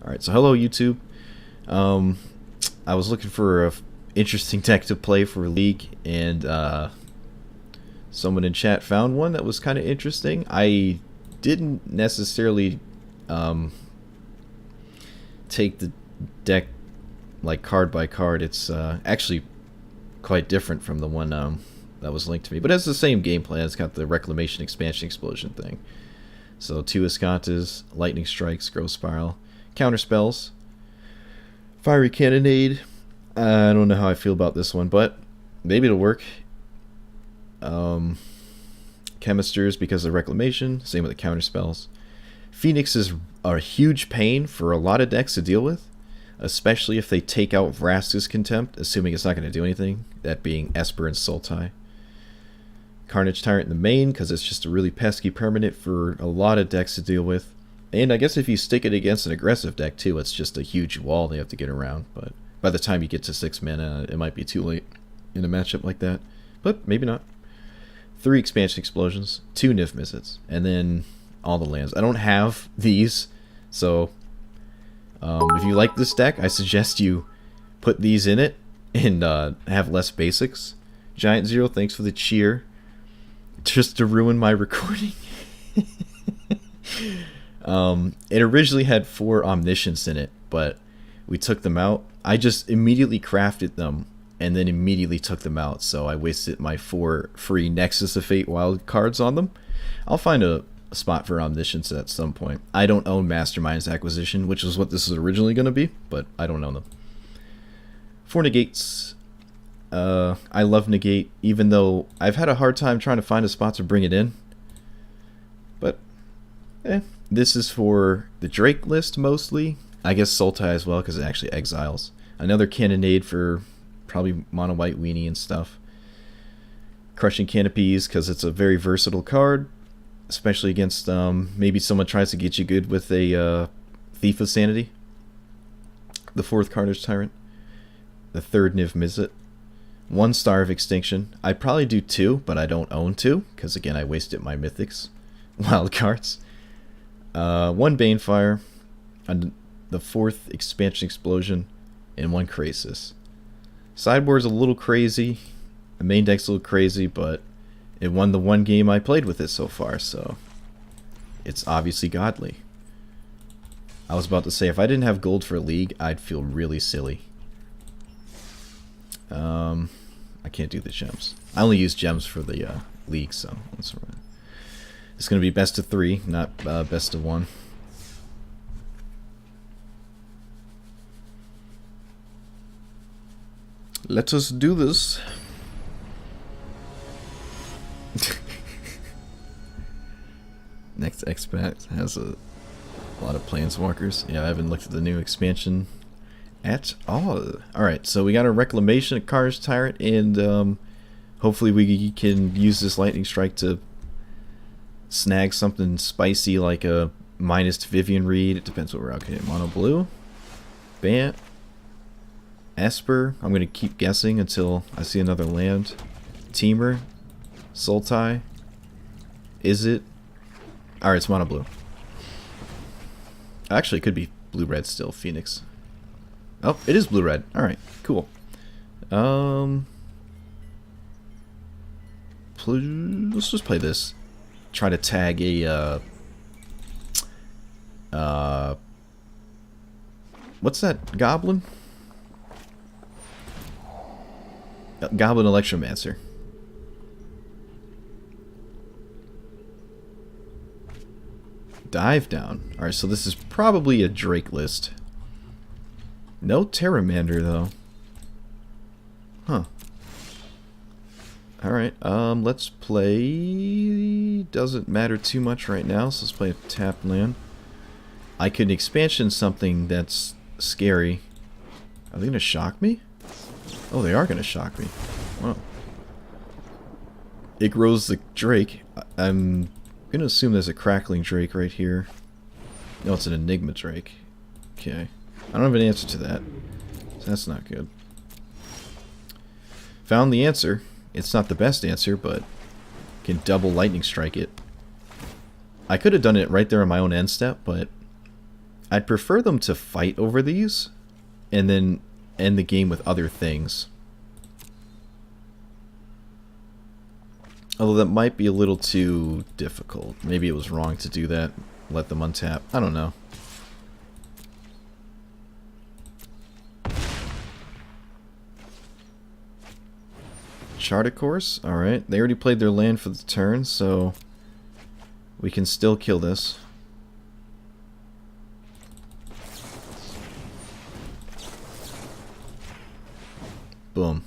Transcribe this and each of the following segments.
Alright, so hello YouTube. Um, I was looking for a interesting deck to play for League, and someone in chat found one that was kind of interesting. I didn't necessarily um, take the deck like card by card. It's actually quite different from the one that was linked to me, but it has the same game plan. It's got the Reclamation, Expansion, Explosion thing. So 2 Escantas, Lightning Strikes, Growth Spiral, Counter Spells, Fiery Cannonade. I don't know how I feel about this one, but maybe it'll work. Chemisters because of Reclamation, same with the Counter Spells. Phoenix is a huge pain for a lot of decks to deal with, especially if they take out Vraska's Contempt, assuming it's not going to do anything, that being Esper and Sultai. Carnage Tyrant in the main, because it's just a really pesky permanent for a lot of decks to deal with. And I guess if you stick it against an aggressive deck too, it's just a huge wall they have to get around. But by the time you get to 6 mana, it might be too late in a matchup like that. But maybe not. 3 Expansion Explosions, 2 Niv Mizzets, and then all the lands. I don't have these, so if you like this deck, I suggest you put these in it and have less basics. Giant Zero, thanks for the cheer. Just to ruin my recording. It originally had 4 Omniscience in it, but we took them out. I just immediately crafted them and then immediately took them out, so I wasted my 4 free Nexus of Fate wild cards on them. I'll find a spot for Omniscience at some point. I don't own Mastermind's Acquisition, which is what this is originally going to be, but I don't own them. 4 Negates. I love Negate, even though I've had a hard time trying to find a spot to bring it in. But, this is for the Drake list mostly. I guess Sultai as well, because it actually exiles. Another Cannonade for probably Mono White Weenie and stuff. Crushing Canopies, because it's a very versatile card, especially against maybe someone tries to get you good with a Thief of Sanity. The 4th Carnage Tyrant. The 3rd Niv Mizzet. 1 Star of Extinction. I'd probably do 2, but I don't own 2, because again I wasted my Mythics wild cards. 1 Banefire, and the 4th Expansion Explosion, and 1 Krasis. Sideboard's a little crazy, the main deck's a little crazy, but it won the one game I played with it so far, so it's obviously godly. I was about to say, if I didn't have gold for League, I'd feel really silly. I can't do the gems. I only use gems for the League, so that's alright. It's going to be best of 3, not best of 1. Let us do this. Next expat has a lot of planeswalkers. Yeah, I haven't looked at the new expansion at all. Alright, so we got a Reclamation, a Carnage Tyrant, and hopefully we can use this Lightning Strike to snag something spicy like a minus Vivian Reed. It depends what we're out. Okay, Mono Blue. Bant. Esper. I'm going to keep guessing until I see another land. Temur. Sultai. Is it? Alright, it's Mono Blue. Actually, it could be Blue-Red still. Phoenix. Oh, it is Blue-Red. Alright, cool. Let's just play this. Try to tag a, what's that? Goblin? Goblin Electromancer. Dive down. Alright, so this is probably a Drake list. No Terramander, though. Huh. Alright, let's play... Doesn't matter too much right now, so let's play a tap land. I could expansion something that's scary. Are they going to shock me? Oh, they are going to shock me. Wow. It grows the Drake. I'm going to assume there's a Crackling Drake right here. No, it's an Enigma Drake. Okay. I don't have an answer to that. So that's not good. Found the answer. It's not the best answer, but can double Lightning Strike it. I could have done it right there on my own end step, but I'd prefer them to fight over these and then end the game with other things. Although that might be a little too difficult. Maybe it was wrong to do that. Let them untap. I don't know. Chart a course? Alright. They already played their land for the turn, so we can still kill this. Boom.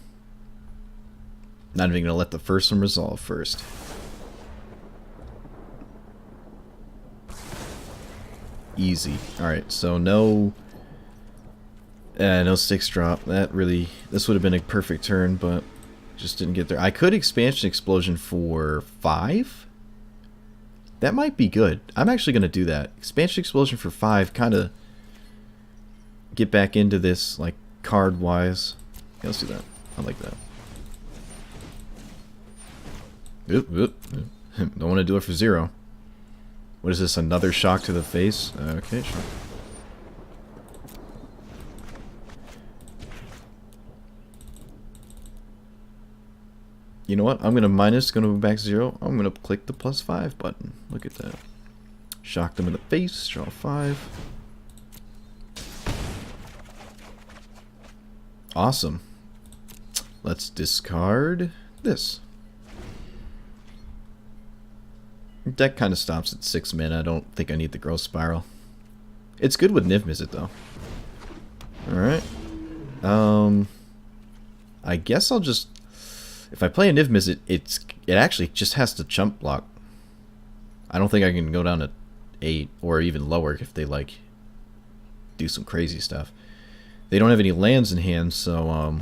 Not even going to let the first one resolve first. Easy. Alright, so no 6 drop. This would have been a perfect turn, but just didn't get there. I could Expansion Explosion for 5? That might be good. I'm actually going to do that. Expansion Explosion for 5, kind of get back into this, like, card-wise. Yeah, let's do that. I like that. Oop, oop, oop. Don't want to do it for 0. What is this, another shock to the face? Okay, sure. You know what? I'm going to going to go back 0. I'm going to click the +5 button. Look at that. Shock them in the face, draw 5. Awesome. Let's discard this. Deck kind of stops at 6 mana. I don't think I need the Growth Spiral. It's good with Niv Mizzet though. Alright. I guess I'll just... If I play a Niv Mizzet, it actually just has to chump block. I don't think I can go down to 8 or even lower if they like do some crazy stuff. They don't have any lands in hand, so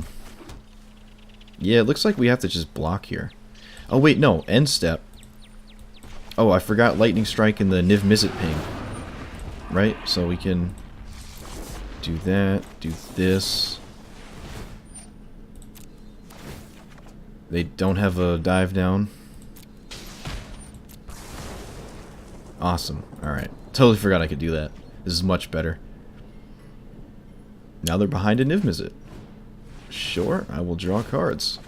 yeah, it looks like we have to just block here. Oh wait, no, end step. Oh, I forgot Lightning Strike and the Niv Mizzet ping. Right? So we can do that, do this. They don't have a dive down. Awesome. Alright. Totally forgot I could do that. This is much better. Now they're behind a Niv Mizzet. Sure, I will draw cards.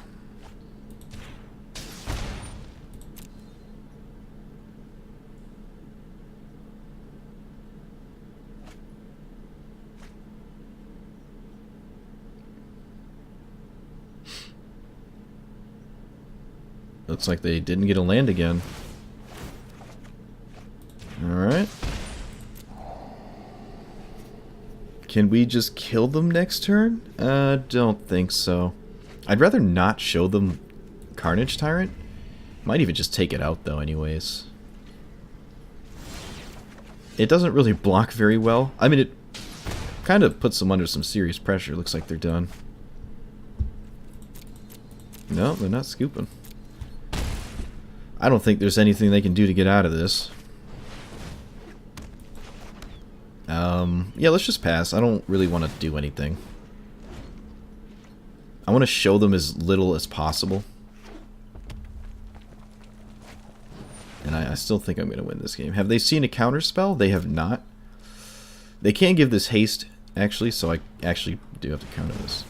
Looks like they didn't get a land again. Alright. Can we just kill them next turn? Don't think so. I'd rather not show them Carnage Tyrant. Might even just take it out though anyways. It doesn't really block very well. I mean, it kind of puts them under some serious pressure. Looks like they're done. No, they're not scooping. I don't think there's anything they can do to get out of this. Yeah, let's just pass. I don't really want to do anything. I want to show them as little as possible. And I still think I'm going to win this game. Have they seen a counter spell? They have not. They can give this haste, actually, so I actually do have to counter this.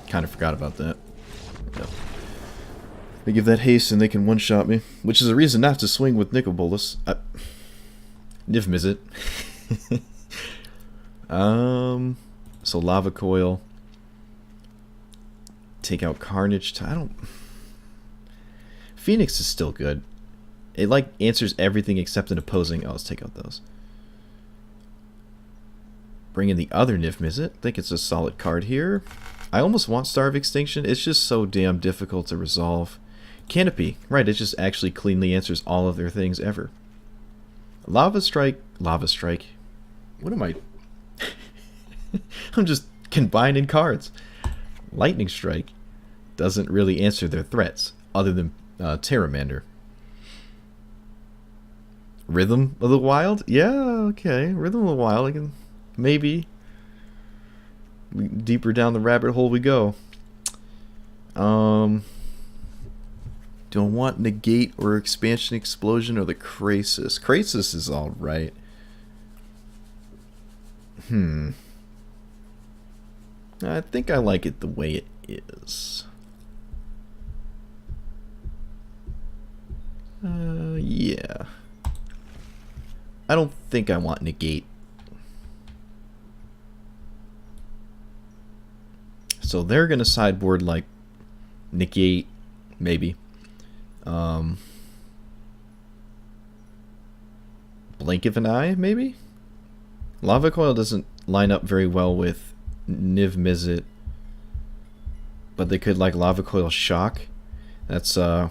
Kind of forgot about that. Yep. They give that haste and they can one-shot me, which is a reason not to swing with Nicol Bolas. Niv Mizzet. So Lava Coil. Take out Carnage. I don't... Phoenix is still good. It like answers everything except an opposing. Oh, let's take out those. Bring in the other Niv Mizzet. I think it's a solid card here. I almost want Star of Extinction. It's just so damn difficult to resolve. Canopy. Right, it just actually cleanly answers all of their things ever. Lava Strike. Lava Strike. What am I... I'm just combining cards. Lightning Strike doesn't really answer their threats, other than Terramander. Rhythm of the Wild? Yeah, okay. Rhythm of the Wild. I can... Maybe... Deeper down the rabbit hole we go. Do I want Negate or Expansion Explosion or the Krasis? Krasis is alright. I think I like it the way it is. Yeah. I don't think I want Negate. So they're going to sideboard like Negate, maybe. Blink of an eye, maybe? Lava Coil doesn't line up very well with Niv Mizzet, but they could like Lava Coil Shock. That's not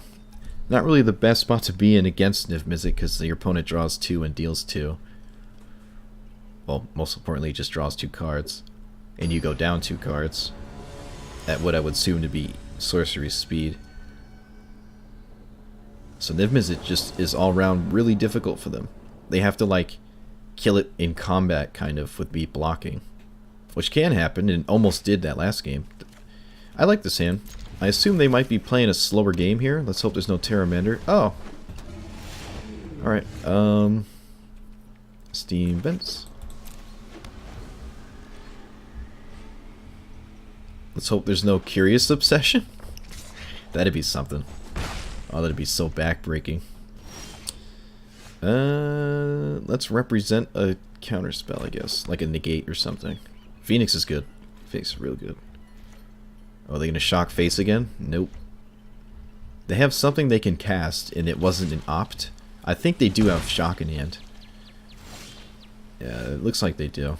really the best spot to be in against Niv Mizzet because your opponent draws 2 and deals 2. Well, most importantly, just draws 2 cards, and you go down 2 cards at what I would assume to be sorcery speed. So Niv Mizzet just is all around really difficult for them. They have to like kill it in combat kind of with me blocking, which can happen and almost did that last game. I like this hand. I assume they might be playing a slower game here. Let's hope there's no Terramander. Oh. Alright. Steam Vents. Let's hope there's no Curious Obsession. That'd be something. Oh, that'd be so backbreaking. Let's represent a counterspell, I guess. Like a negate or something. Phoenix is good. Phoenix is real good. Oh, are they going to shock face again? Nope. They have something they can cast, and it wasn't an opt. I think they do have shock in hand. Yeah, it looks like they do.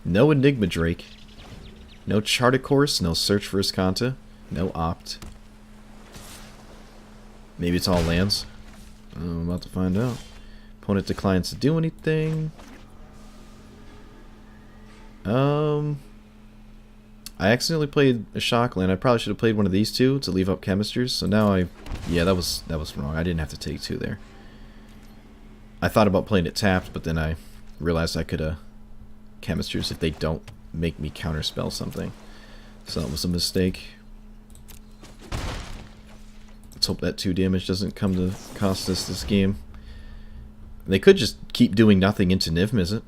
No Enigma Drake. No Charted Course. No Search for Iskanta. No opt. Maybe it's all lands. I'm about to find out. Opponent declines to do anything. I accidentally played a shock land. I probably should have played one of these two to leave up Chemisters. So now yeah, that was wrong. I didn't have to take 2 there. I thought about playing it tapped, but then I realized I could Chemisters if they don't make me counterspell something. So that was a mistake. Let's hope that 2 damage doesn't come to cost us this game. They could just keep doing nothing into Niv Mizzet.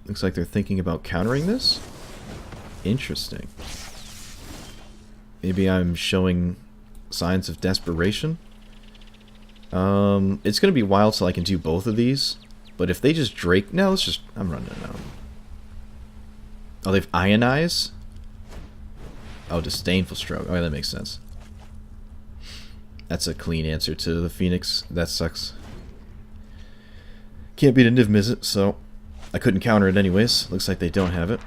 Looks like they're thinking about countering this. Interesting. Maybe I'm showing signs of desperation. It's going to be wild so I can do both of these. But if they just Drake... No, let's just... I'm running out. Oh, they've Ionize? Oh, Disdainful Stroke. Oh, yeah, that makes sense. That's a clean answer to the Phoenix. That sucks. Can't beat a Niv Mizzet, so I couldn't counter it anyways. Looks like they don't have it.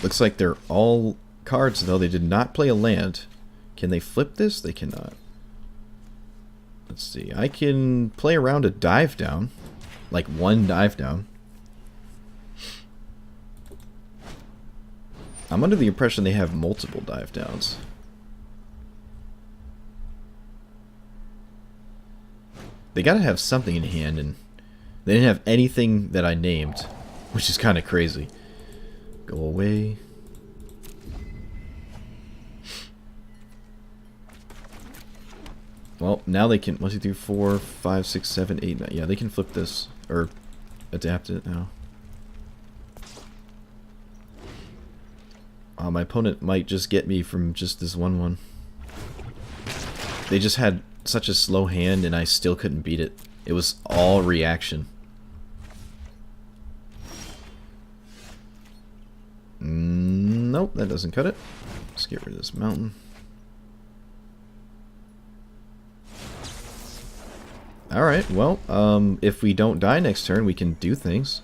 Looks like they're all cards, though. They did not play a land. Can they flip this? They cannot. Let's see. I can play around a dive down. Like one dive down. I'm under the impression they have multiple dive downs. They gotta have something in hand, and they didn't have anything that I named, which is kind of crazy. Go away. Well, now they can 1, 2, 3, 4, 5, 6, 7, 8, 9. Yeah, they can flip this or adapt it now. My opponent might just get me from just this 1/1. They just had such a slow hand, and I still couldn't beat it. It was all reaction. Nope, that doesn't cut it. Let's get rid of this mountain. Alright, well, if we don't die next turn, we can do things.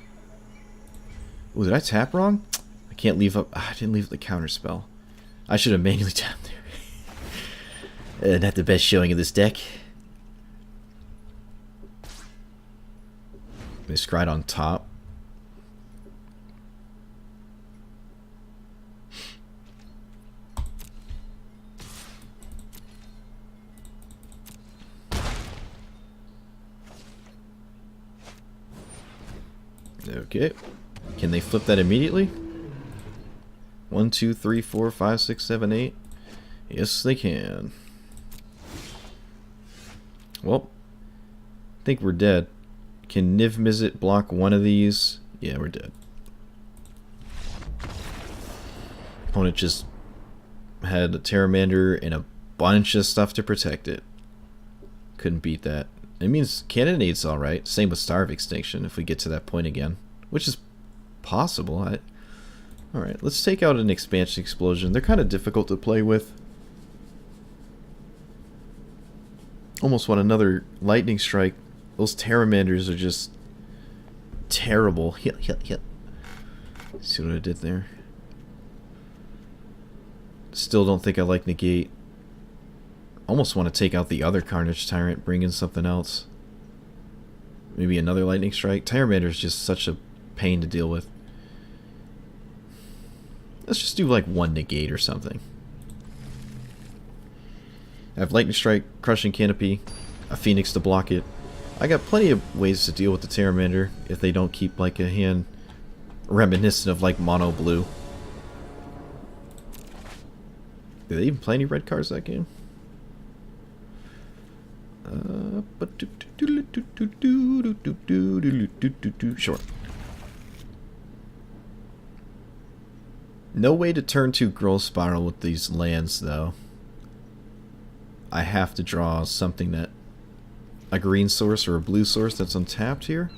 Ooh, did I tap wrong? I can't leave up... I didn't leave the counter spell. I should have manually tapped there. Not the best showing of this deck. They scryed on top. Okay. Can they flip that immediately? 1, 2, 3, 4, 5, 6, 7, 8. Yes, they can. Well, I think we're dead. Can Niv Mizzet block one of these? Yeah, we're dead. Opponent just had a Pteramander and a bunch of stuff to protect it. Couldn't beat that. It means Cannonade's alright. Same with Star of Extinction if we get to that point again. Which is possible. Alright, let's take out an Expansion Explosion. They're kind of difficult to play with. Almost want another Lightning Strike. Those Pteramanders are just terrible. Hit. See what I did there? Still don't think I like Negate. Almost want to take out the other Carnage Tyrant, bring in something else. Maybe another Lightning Strike. Pteramander is just such a pain to deal with. Let's just do like one Negate or something. I have Lightning Strike, Crushing Canopy, a Phoenix to block it. I got plenty of ways to deal with the Pteramander if they don't keep like a hand reminiscent of like Mono Blue. Did they even play any red cards that game? Sure. No way to turn to Growth Spiral with these lands, though. I have to draw something that... a green source or a blue source that's untapped here.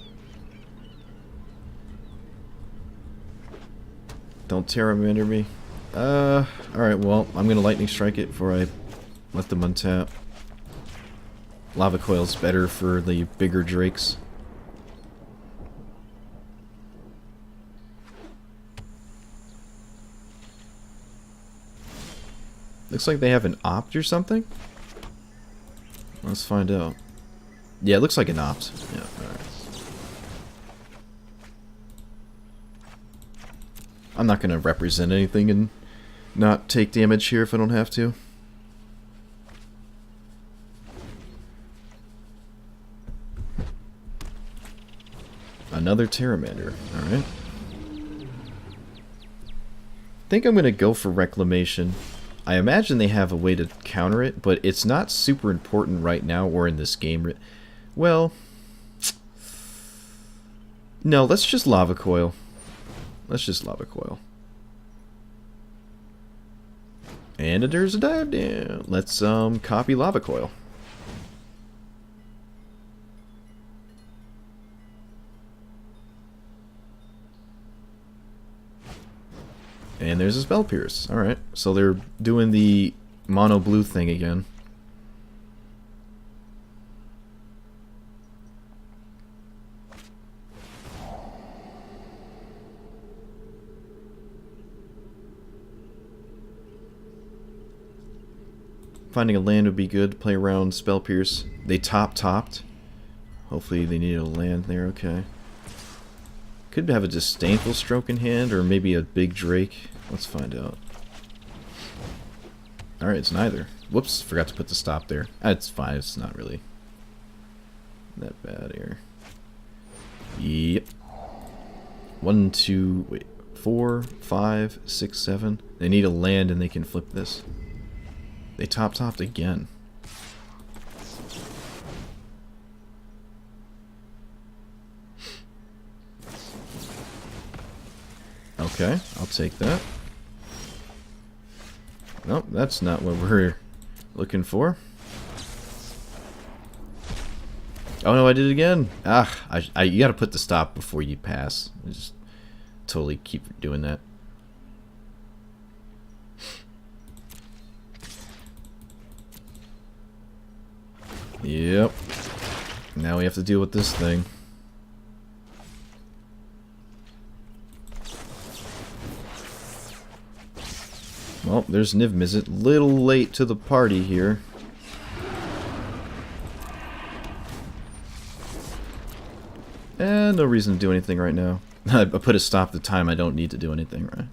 Don't Pteramander me. Alright, well, I'm gonna Lightning Strike it before I let them untap. Lava Coil's better for the bigger drakes. Looks like they have an opt or something? Let's find out. Yeah, it looks like an opt. Yeah, alright. I'm not gonna represent anything and not take damage here if I don't have to. Another Pteramander. Alright. I think I'm going to go for Reclamation. I imagine they have a way to counter it, but it's not super important right now or in this game. Well, no, let's just Lava Coil. Let's just Lava Coil. And there's a dive down. Let's copy Lava Coil. And there's a Spell Pierce. Alright, so they're doing the mono blue thing again. Finding a land would be good to play around Spell Pierce. They topped. Hopefully they needed a land there, okay. Could have a Disdainful Stroke in hand, or maybe a big Drake. Let's find out. Alright, it's neither. Whoops, forgot to put the stop there. It's fine, it's not really that bad here. Yep. 1, 2, wait, 4, 5, 6, 7. They need a land and they can flip this. They topped again. Okay, I'll take that. Nope, that's not what we're looking for. Oh no, I did it again. Ah, you gotta put the stop before you pass. I just totally keep doing that. Yep. Now we have to deal with this thing. Well, there's Niv Mizzet. Little late to the party here. And no reason to do anything right now. I put a stop the time I don't need to do anything, right?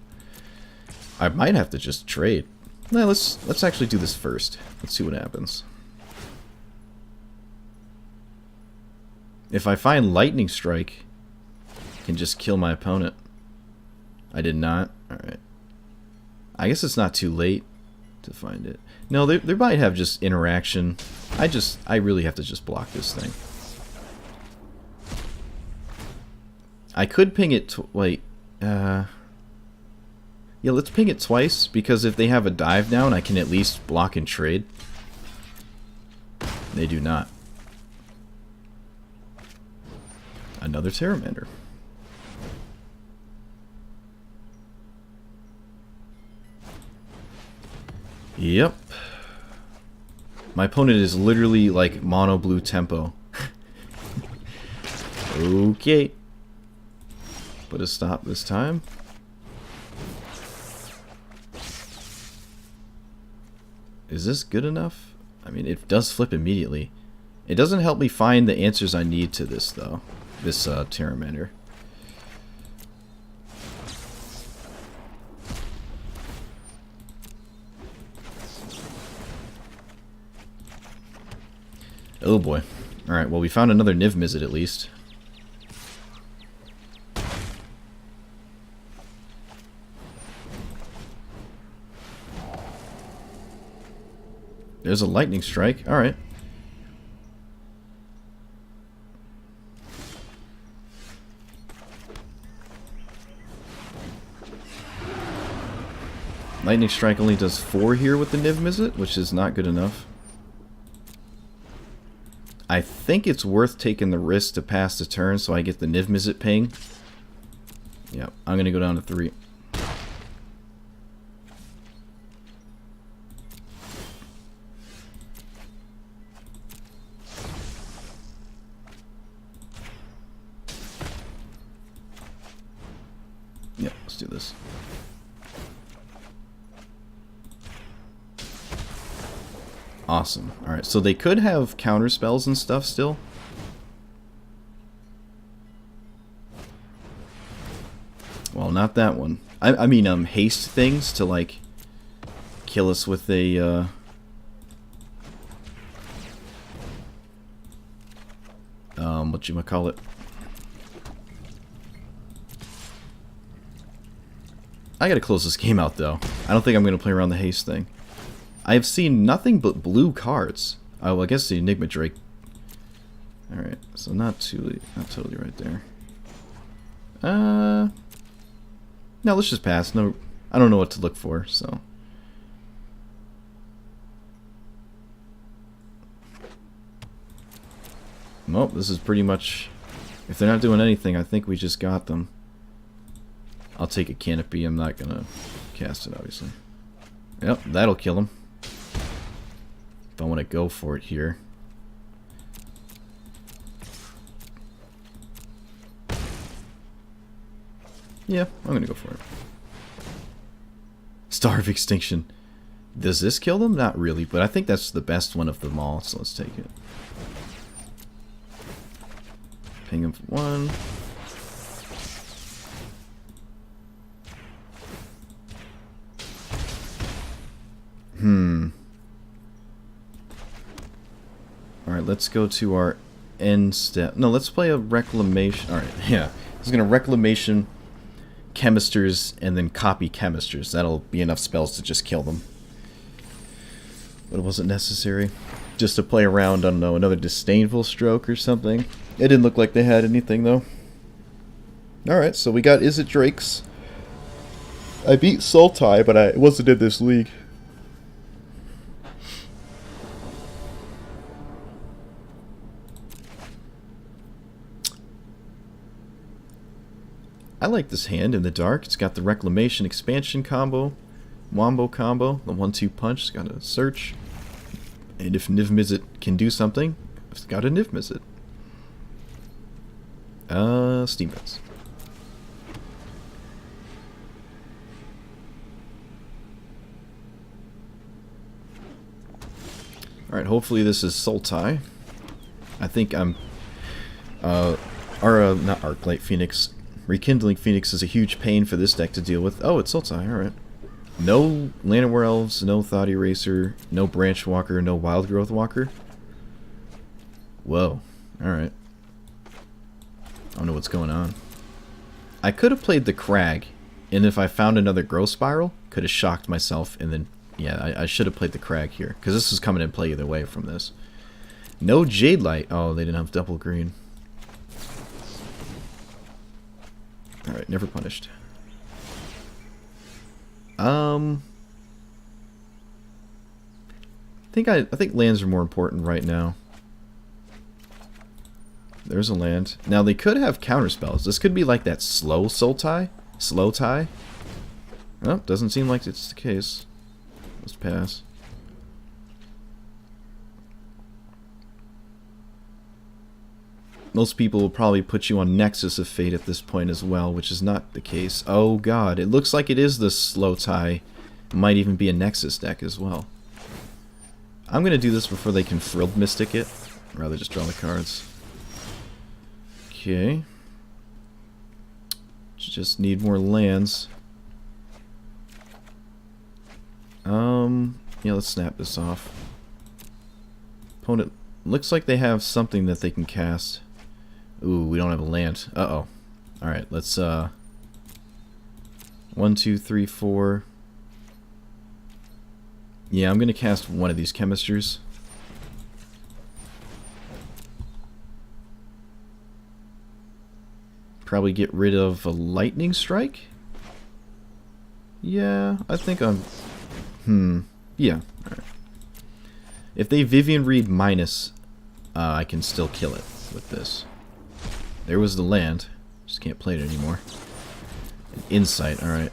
I might have to just trade. No, let's actually do this first. Let's see what happens. If I find Lightning Strike, I can just kill my opponent. I did not. Alright. I guess it's not too late to find it. No, they might have just interaction. I really have to just block this thing. I could ping it, yeah, let's ping it twice, because if they have a dive down, I can at least block and trade. They do not. Another Terramander. Yep. My opponent is literally like mono blue tempo. Okay. Put a stop this time. Is this good enough? I mean, it does flip immediately. It doesn't help me find the answers I need to this, though. This Terramander. Oh boy. Alright, well we found another Niv Mizzet at least. There's a lightning strike. Alright. Lightning strike only does 4 here with the Niv Mizzet, which is not good enough. I think it's worth taking the risk to pass the turn so I get the Niv Mizzet ping. Yep, I'm going to go down to 3. Yep, let's do this. Awesome. Alright, so they could have counter spells and stuff still. Well, not that one. I mean, haste things to, like, kill us with a, whatchamacallit. I gotta close this game out, though. I don't think I'm gonna play around the haste thing. I've seen nothing but blue cards. Oh, well, I guess the Enigma Drake. Alright, so not totally right there. No, let's just pass. No, I don't know what to look for, so. Well, this is pretty much... If they're not doing anything, I think we just got them. I'll take a Canopy. I'm not gonna cast it, obviously. Yep, that'll kill him. If I want to go for it here. Yeah, I'm going to go for it. Star of Extinction. Does this kill them? Not really, but I think that's the best one of them all, so let's take it. Ping him for 1. Alright, let's go to our end step. No, let's play a Reclamation. Alright, yeah. It's going to Reclamation, Chemisters, and then copy Chemisters. That'll be enough spells to just kill them. But it wasn't necessary. Just to play around, I don't know, another Disdainful Stroke or something. It didn't look like they had anything, though. Alright, so we got Izzet Drakes. I beat Sultai, but I wasn't in this league. I like this hand in the dark. It's got the Reclamation expansion combo, Wombo combo, the 1-2 punch. It's got a search. And if Niv Mizzet can do something, it's got a Niv Mizzet. Steam Fence. Alright, hopefully this is Sultai. I think I'm... not Arclight Phoenix. Rekindling Phoenix is a huge pain for this deck to deal with. Oh, it's Sultai, alright. No Llanowar Elves, no Thought Eraser, no Branch Walker, no Wild Growth Walker. Whoa, alright. I don't know what's going on. I could have played the Crag, and if I found another Growth Spiral, Could have shocked myself, and then, yeah, I should have played the Crag here, because this is coming in play either way from this. No Jade Light. Oh, they didn't have double green. Alright, never punished. I think lands are more important right now. There's a land. Now they could have counter spells. This could be like that slow soul tie. Slow tie. Oh, doesn't seem like it's the case. Let's pass. Most people will probably put you on Nexus of Fate at this point as well, which is not the case. Oh god, it looks like it is the slow tie. Might even be a Nexus deck as well. I'm going to do this before they can Frilled Mystic it. I'd rather just draw the cards. Okay. Just need more lands. Yeah, let's snap this off. Opponent looks like they have something that they can cast. Ooh, we don't have a land. Uh-oh. Alright, let's, 1, 2, 3, 4. Yeah, I'm gonna cast one of these chemistries. Probably get rid of a lightning strike? Yeah, I think I'm... Yeah, alright. If they Vivian Reed minus, I can still kill it with this. There was the land. Just can't play it anymore. An Insight, alright.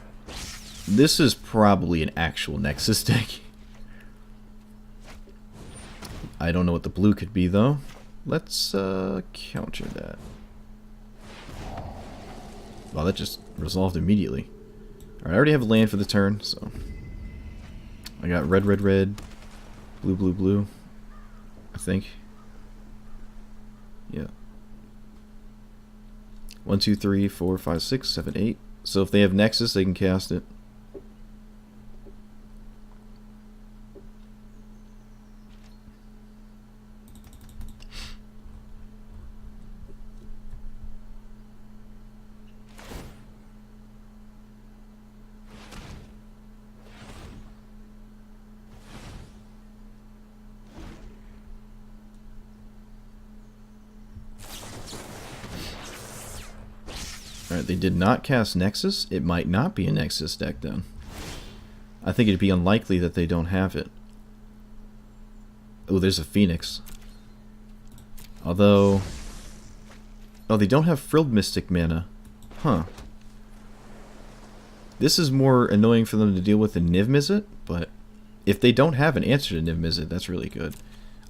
This is probably an actual Nexus deck. I don't know what the blue could be, though. Let's counter that. Wow, that just resolved immediately. Alright, I already have a land for the turn, so... I got red, red, red, blue, blue, blue, I think. Yeah. 1, 2, 3, 4, 5, 6, 7, 8. So if they have Nexus, they can cast it. Alright, they did not cast Nexus. It might not be a Nexus deck then. I think it'd be unlikely that they don't have it. Oh, there's a Phoenix. Although... Oh, they don't have Frilled Mystic mana. Huh. This is more annoying for them to deal with than Niv Mizzet, but if they don't have an answer to Niv Mizzet, that's really good.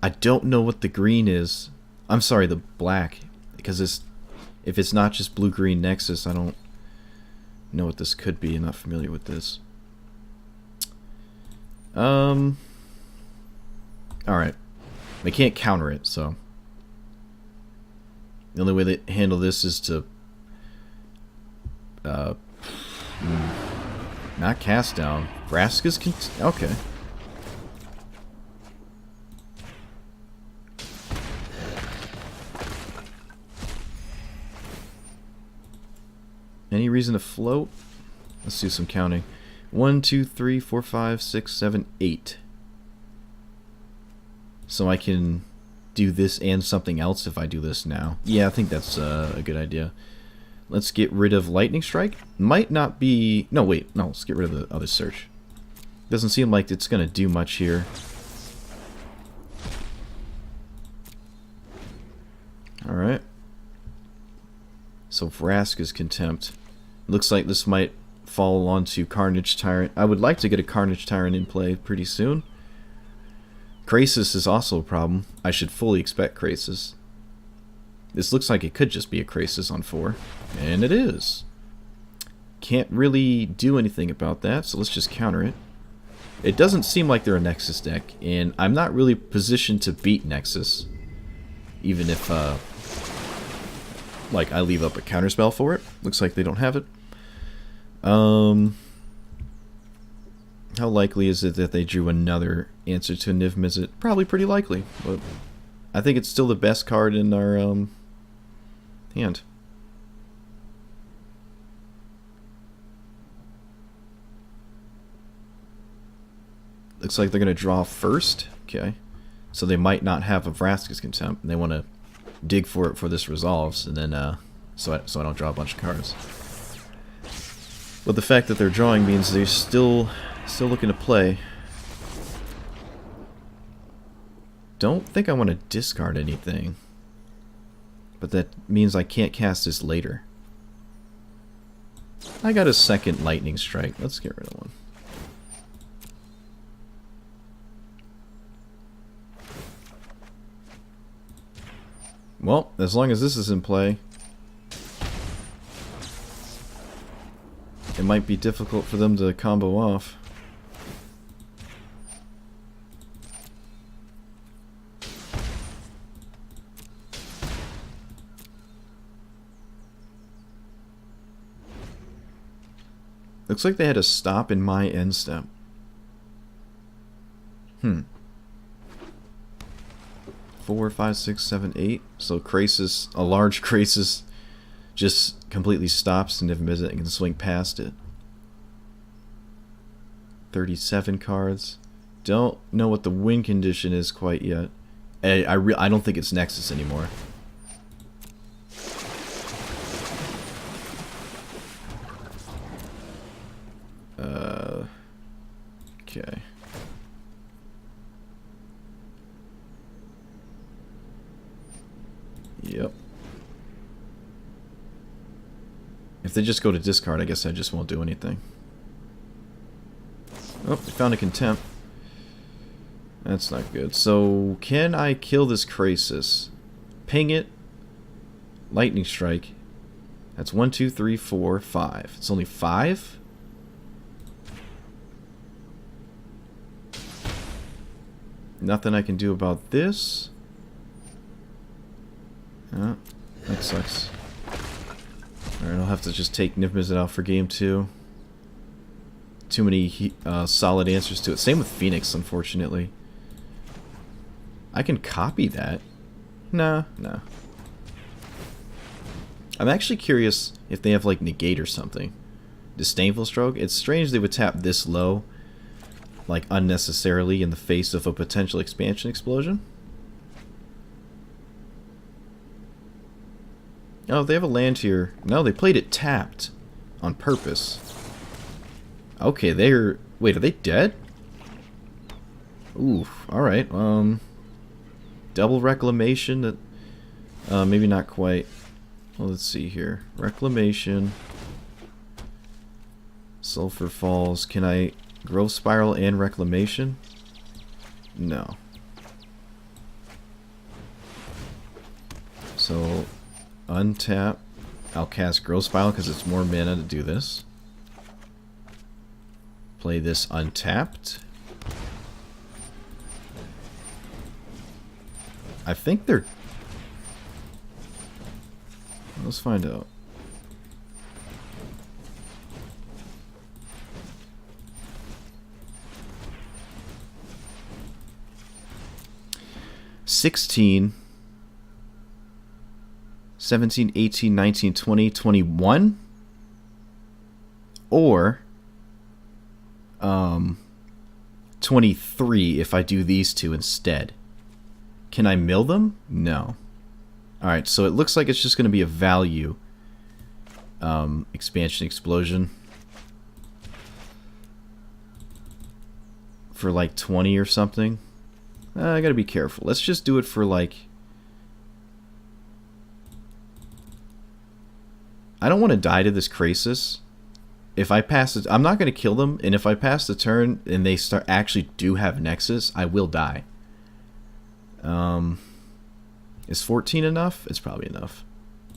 I don't know what the green is. I'm sorry, the black. Because it's... If it's not just blue-green Nexus, I don't know what this could be. I'm not familiar with this. Alright. They can't counter it, so... The only way they handle this is to... not cast down. Vraska's okay. Any reason to float? Let's do some counting. 1, 2, 3, 4, 5, 6, 7, 8. So I can do this and something else if I do this now. Yeah, I think that's a good idea. Let's get rid of Lightning Strike. Might not be... No, wait. No, let's get rid of the other search. Doesn't seem like it's going to do much here. Alright. So Vraska's Contempt. Looks like this might fall onto Carnage Tyrant. I would like to get a Carnage Tyrant in play pretty soon. Krasis is also a problem. I should fully expect Krasis. This looks like it could just be a Krasis on 4. And it is. Can't really do anything about that, so let's just counter it. It doesn't seem like they're a Nexus deck, and I'm not really positioned to beat Nexus. Even if, like, I leave up a counterspell for it. Looks like they don't have it. How likely is it that they drew another answer to Niv Mizzet? Probably pretty likely, but I think it's still the best card in our hand. Looks like they're going to draw first. Okay. So they might not have a Vraska's Contempt. And they want to dig for it for this resolves. And then, so I don't draw a bunch of cards. But the fact that they're drawing means they're still looking to play. Don't think I want to discard anything. But that means I can't cast this later. I got a second Lightning Strike. Let's get rid of one. Well, as long as this is in play, it might be difficult for them to combo off. Looks like they had a stop in my end step. 4, 5, 6, 7, 8. So Krasis, a large Krasis, just completely stops and never misses it and can swing past it. 37 cards. Don't know what the win condition is quite yet. I don't think it's Nexus anymore. Okay. Yep. If they just go to discard, I guess I just won't do anything. Oh, they found a Contempt. That's not good. So, can I kill this Krasis? Ping it. Lightning Strike. That's 1, 2, 3, 4, 5. It's only 5? Nothing I can do about this. Oh, that sucks. Alright, I'll have to just take Niv-Mizzet out for game 2. Too many solid answers to it. Same with Phoenix, unfortunately. I can copy that. Nah. I'm actually curious if they have, like, Negate or something. Disdainful Stroke? It's strange they would tap this low, like, unnecessarily in the face of a potential expansion explosion. Oh, they have a land here. No, they played it tapped. On purpose. Okay, they're... Wait, are they dead? Ooh, alright. Double Reclamation. That, maybe not quite. Well, let's see here. Reclamation. Sulfur Falls. Can I... Growth Spiral and Reclamation? No. So, untap. I'll cast Growth Spiral because it's more mana to do this. Play this untapped. I think they're... Let's find out. $16, 17, 18, 19, 20, 21, or 23 if I do these two instead. Can I mill them? No. Alright, so it looks like it's just going to be a value expansion explosion for like 20 or something. I gotta be careful. Let's just do it for like... I don't want to die to this Krasis. If I pass it, I'm not going to kill them, and if I pass the turn and they actually do have Nexus, I will die. Is 14 enough? It's probably enough.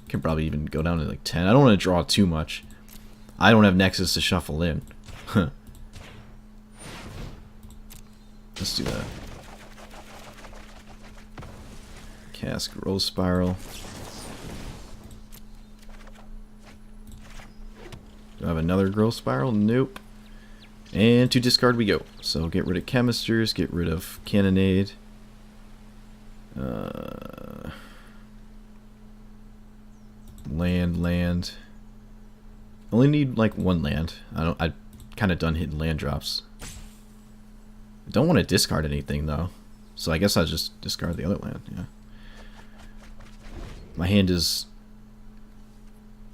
Can probably even go down to like 10. I don't want to draw too much. I don't have Nexus to shuffle in. Let's do that. Cast Growth Spiral. Do I have another Growth Spiral? Nope. And to discard we go. So get rid of Chemisters, get rid of Cannonade. Land. Only need like one land. I kind of done hitting land drops. I don't want to discard anything, though. So I guess I'll just discard the other land, yeah. My hand is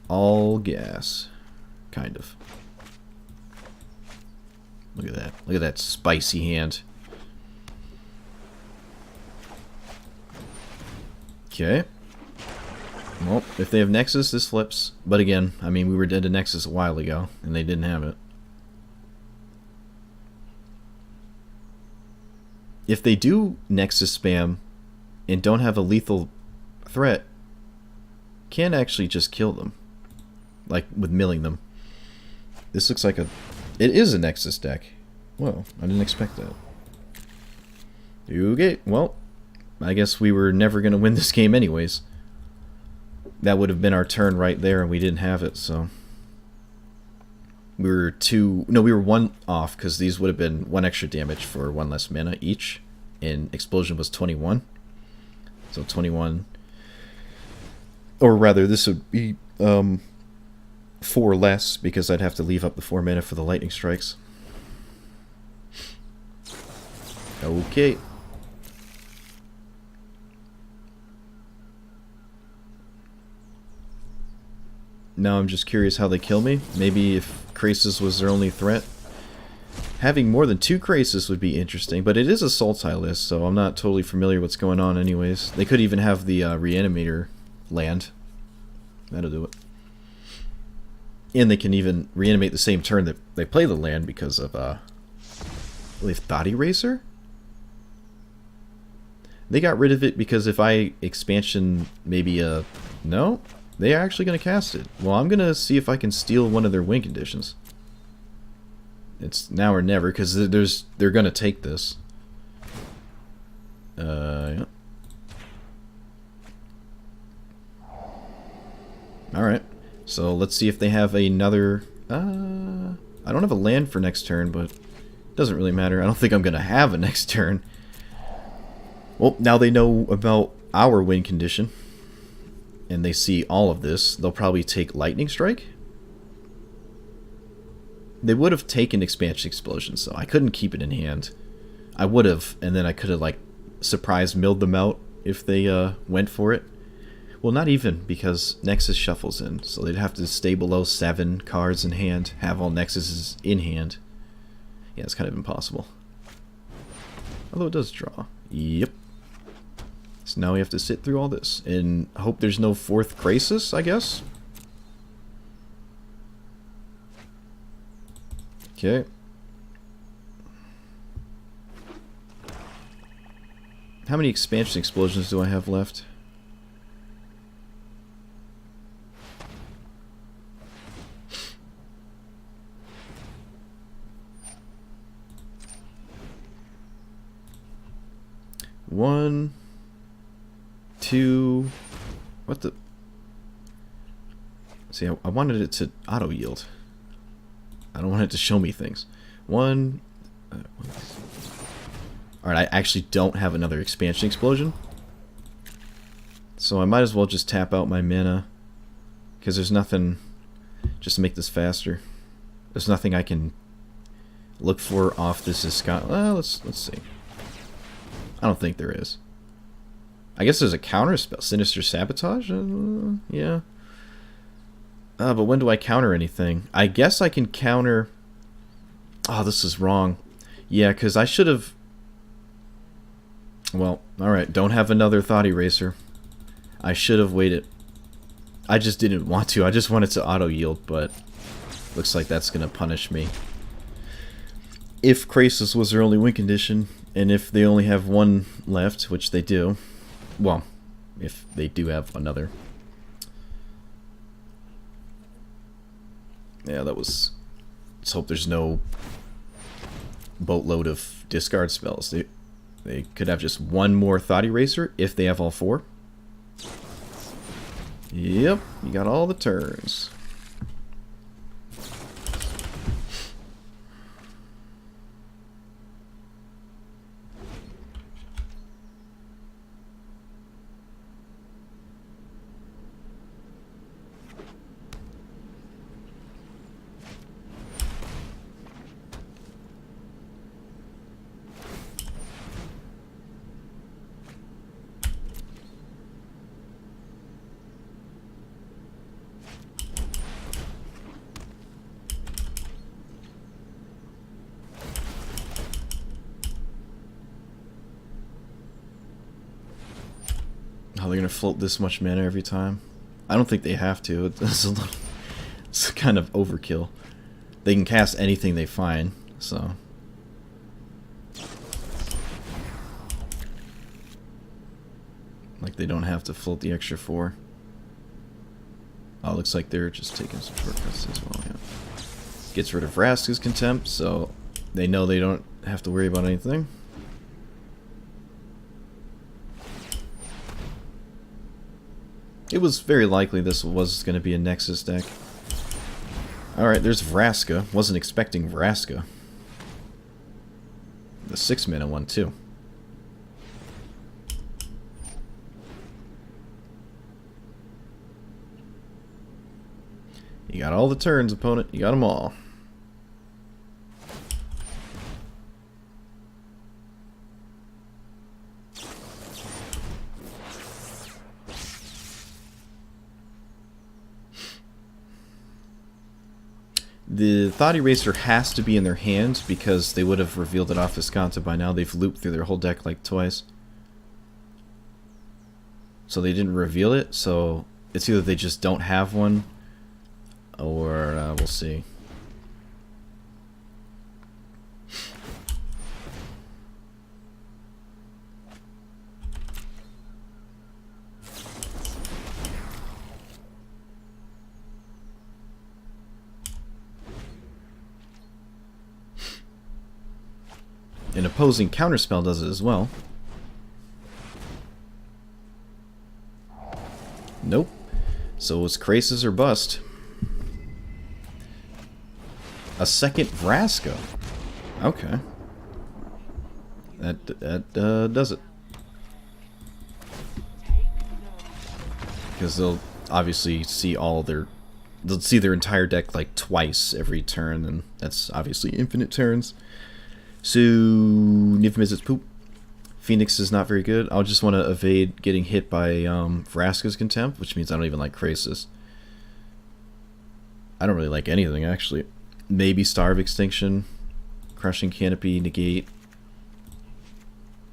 all gas. Kind of. Look at that. Look at that spicy hand. Okay. Well, if they have Nexus, this flips. But again, I mean, we were dead to Nexus a while ago, and they didn't have it. If they do Nexus spam and don't have a lethal threat, can actually just kill them. Like, with milling them. This looks like a... It is a Nexus deck. Well, I didn't expect that. Okay, well, I guess we were never going to win this game anyways. That would have been our turn right there, and we didn't have it, so... We were two... No, we were one off, because these would have been one extra damage for one less mana each. And Explosion was 21. So 21... Or rather, this would be 4 less, because I'd have to leave up the 4 mana for the lightning strikes. Okay. Now I'm just curious how they kill me. Maybe if Krasis was their only threat. Having more than 2 Krasis would be interesting, but it is a Sultai list, so I'm not totally familiar what's going on anyways. They could even have the Reanimator land. That'll do it. And they can even reanimate the same turn that they play the land because of, I believe, Thought Eraser? They got rid of it because if I expansion maybe no? They are actually going to cast it. Well, I'm going to see if I can steal one of their win conditions. It's now or never, because they're going to take this. Yeah. Alright. So let's see if they have another... I don't have a land for next turn, but it doesn't really matter. I don't think I'm going to have a next turn. Well, now they know about our win condition. And they see all of this. They'll probably take Lightning Strike. They would have taken Expansion Explosion, so I couldn't keep it in hand. I would have, and then I could have, like, surprise milled them out if they went for it. Well, not even, because Nexus shuffles in, so they'd have to stay below 7 cards in hand, have all Nexuses in hand. Yeah, it's kind of impossible. Although it does draw. Yep. So now we have to sit through all this, and hope there's no 4th Krasis, I guess? Okay. How many expansion explosions do I have left? One, 2, what the? See, I wanted it to auto yield. I don't want it to show me things. 1. Alright, I actually don't have another expansion explosion. So I might as well just tap out my mana. Because there's nothing, just to make this faster. There's nothing I can look for off this Scott. Well, let's see. I don't think there is. I guess there's a counter spell. Sinister Sabotage? Yeah. But when do I counter anything? I guess I can counter... Oh, this is wrong. Yeah, because I should have... Well, alright. Don't have another Thought Eraser. I should have waited. I just didn't want to. I just wanted to auto-yield, but... Looks like that's going to punish me. If Krasis was their only win condition, and if they only have 1 left, which they do... Well, if they do have another... Yeah, that was... Let's hope there's no boatload of discard spells. They could have just 1 more Thought Eraser if they have all 4. Yep, you got all the turns. Oh, they're gonna float this much mana every time. I don't think they have to. It's a little, it's kind of overkill. They can cast anything they find, so. Like they don't have to float the extra 4. Oh, looks like they're just taking some shortcuts as well, yeah. Gets rid of Vraska's Contempt, so they know they don't have to worry about anything. It was very likely this was going to be a Nexus deck. Alright, there's Vraska. Wasn't expecting Vraska. The 6-mana one, too. You got all the turns, opponent. You got them all. The Thought Eraser has to be in their hand because they would have revealed it off Visconta by now. They've looped through their whole deck like twice. So they didn't reveal it, so it's either they just don't have one, or we'll see. An opposing counterspell does it as well. Nope. So it's Krasis or bust. A second Vraska. Okay. That does it. Because they'll obviously see all their... They'll see their entire deck like twice every turn, and that's obviously infinite turns. So, Nifmizz's poop. Phoenix is not very good. I'll just want to evade getting hit by Vraska's Contempt, which means I don't even like Krasis. I don't really like anything, actually. Maybe Star of Extinction. Crushing Canopy, negate.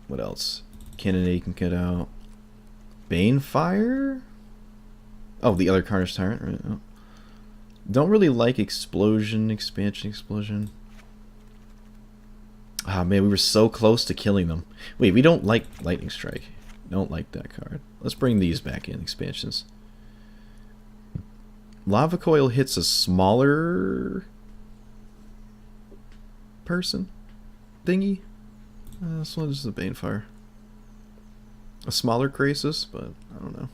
What else? Cannonade can get out. Banefire? Oh, the other Carnage Tyrant, right? Oh. Don't really like Explosion, Expansion, Explosion. Ah, man, we were so close to killing them. Wait, we don't like Lightning Strike. Don't like that card. Let's bring these back in, expansions. Lava Coil hits a smaller person thingy. This one is the Banefire. A smaller Krasis, but I don't know.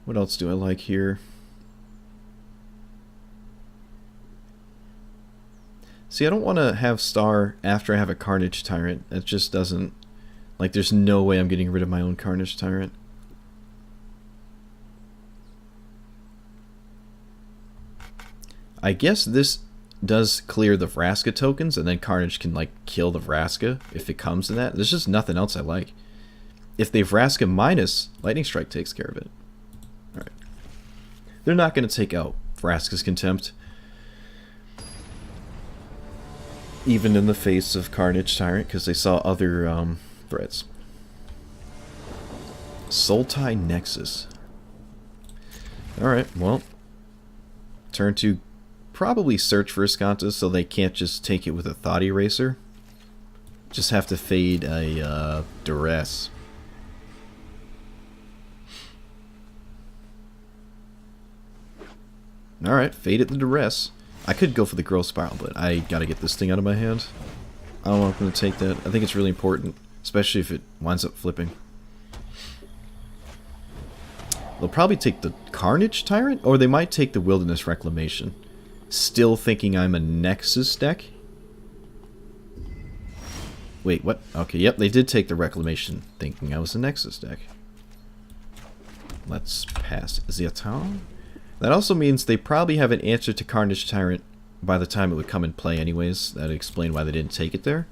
What else do I like here? See, I don't want to have Star after I have a Carnage Tyrant. That just doesn't... Like, there's no way I'm getting rid of my own Carnage Tyrant. I guess this does clear the Vraska tokens, and then Carnage can, like, kill the Vraska if it comes to that. There's just nothing else I like. If they Vraska minus, Lightning Strike takes care of it. Alright. They're not going to take out Vraska's Contempt. Even in the face of Carnage Tyrant, because they saw other threats. Sultai Nexus. Alright, well. Turn to probably search for Visconta so they can't just take it with a Thought Eraser. Just have to fade a Duress. Alright, fade at the Duress. I could go for the Growth Spiral, but I gotta get this thing out of my hand. I don't want them to take that. I think it's really important, especially if it winds up flipping. They'll probably take the Carnage Tyrant, or they might take the Wilderness Reclamation. Still thinking I'm a Nexus deck? Wait, what? Okay, yep, they did take the Reclamation, thinking I was a Nexus deck. Let's pass Ziatal. That also means they probably have an answer to Carnage Tyrant by the time it would come in play anyways. That would explain why they didn't take it there.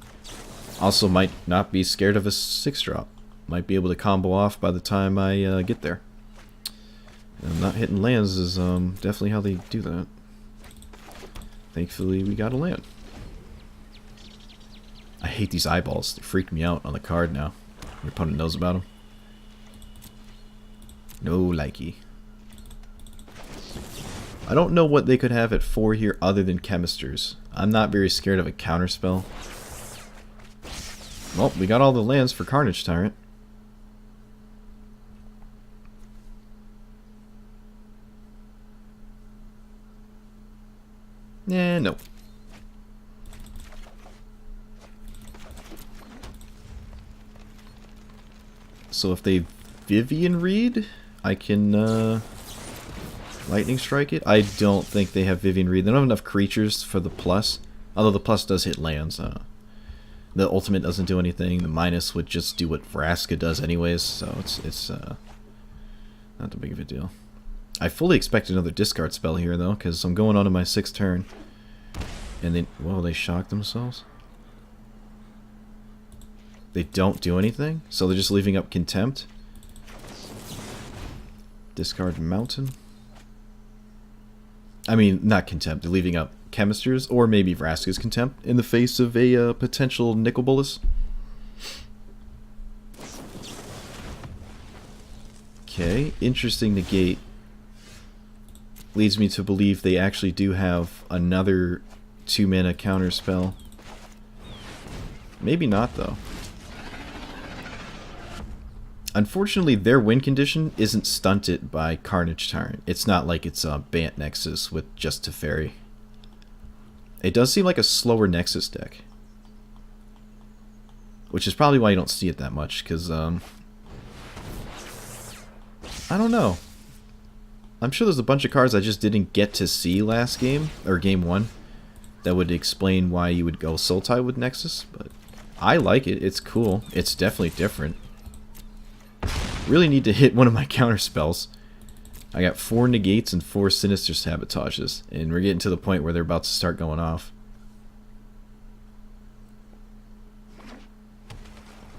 Also might not be scared of a 6-drop. Might be able to combo off by the time I get there. And not hitting lands is definitely how they do that. Thankfully we got a land. I hate these eyeballs. They freak me out on the card now. Your opponent knows about them. No likey. I don't know what they could have at 4 here other than Chemisters. I'm not very scared of a counterspell. Well, we got all the lands for Carnage Tyrant. Yeah, no. So if they Vivian Reed, I can Lightning Strike it. I don't think they have Vivian Reed. They don't have enough creatures for the plus. Although the plus does hit lands. The ultimate doesn't do anything. The minus would just do what Vraska does anyways. So it's not that big of a deal. I fully expect another discard spell here though, because I'm going on to my 6th turn. And they, whoa, they shocked themselves. They don't do anything, so they're just leaving up Contempt. Discard Mountain. I mean, not Contempt, they're leaving up Chemisters, or maybe Vraska's Contempt, in the face of a potential Nicol Bolas. Okay, interesting negate. Leads me to believe they actually do have another 2-mana counter spell. Maybe not, though. Unfortunately, their win condition isn't stunted by Carnage Tyrant. It's not like it's a Bant Nexus with just Teferi. It does seem like a slower Nexus deck. Which is probably why you don't see it that much, because, I don't know. I'm sure there's a bunch of cards I just didn't get to see last game, or game 1, that would explain why you would go Sultai with Nexus, but I like it. It's cool. It's definitely different. Really need to hit one of my counter spells. I got 4 negates and 4 sinister sabotages, and we're getting to the point where they're about to start going off.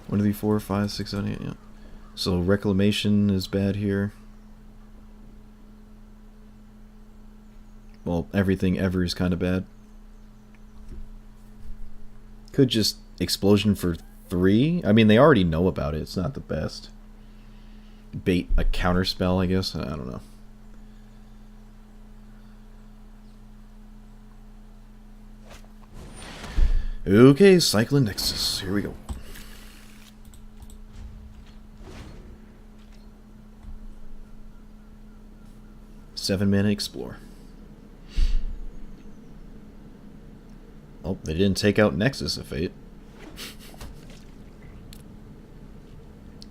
1, 2, 3, 4, 5, 6, 7, 8, yeah. So Reclamation is bad here. Well, everything ever is kind of bad. Could just Explosion for 3. I mean, they already know about it. It's not the best. Bait a counter spell, I guess. I don't know. Okay, Cycling Nexus. Here we go. Seven mana Explore. Oh, they didn't take out Nexus of Fate.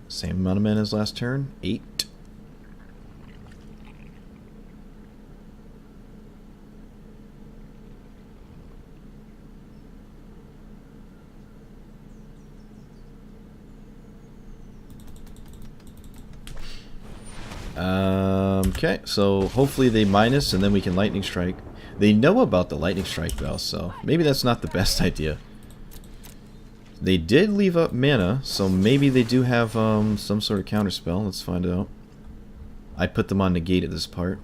Same amount of mana as last turn. 8. Okay, so hopefully they minus and then we can Lightning Strike. They know about the Lightning Strike though, so maybe that's not the best idea. They did leave up mana, so maybe they do have some sort of counter spell. Let's find out. I put them on negate at this spot.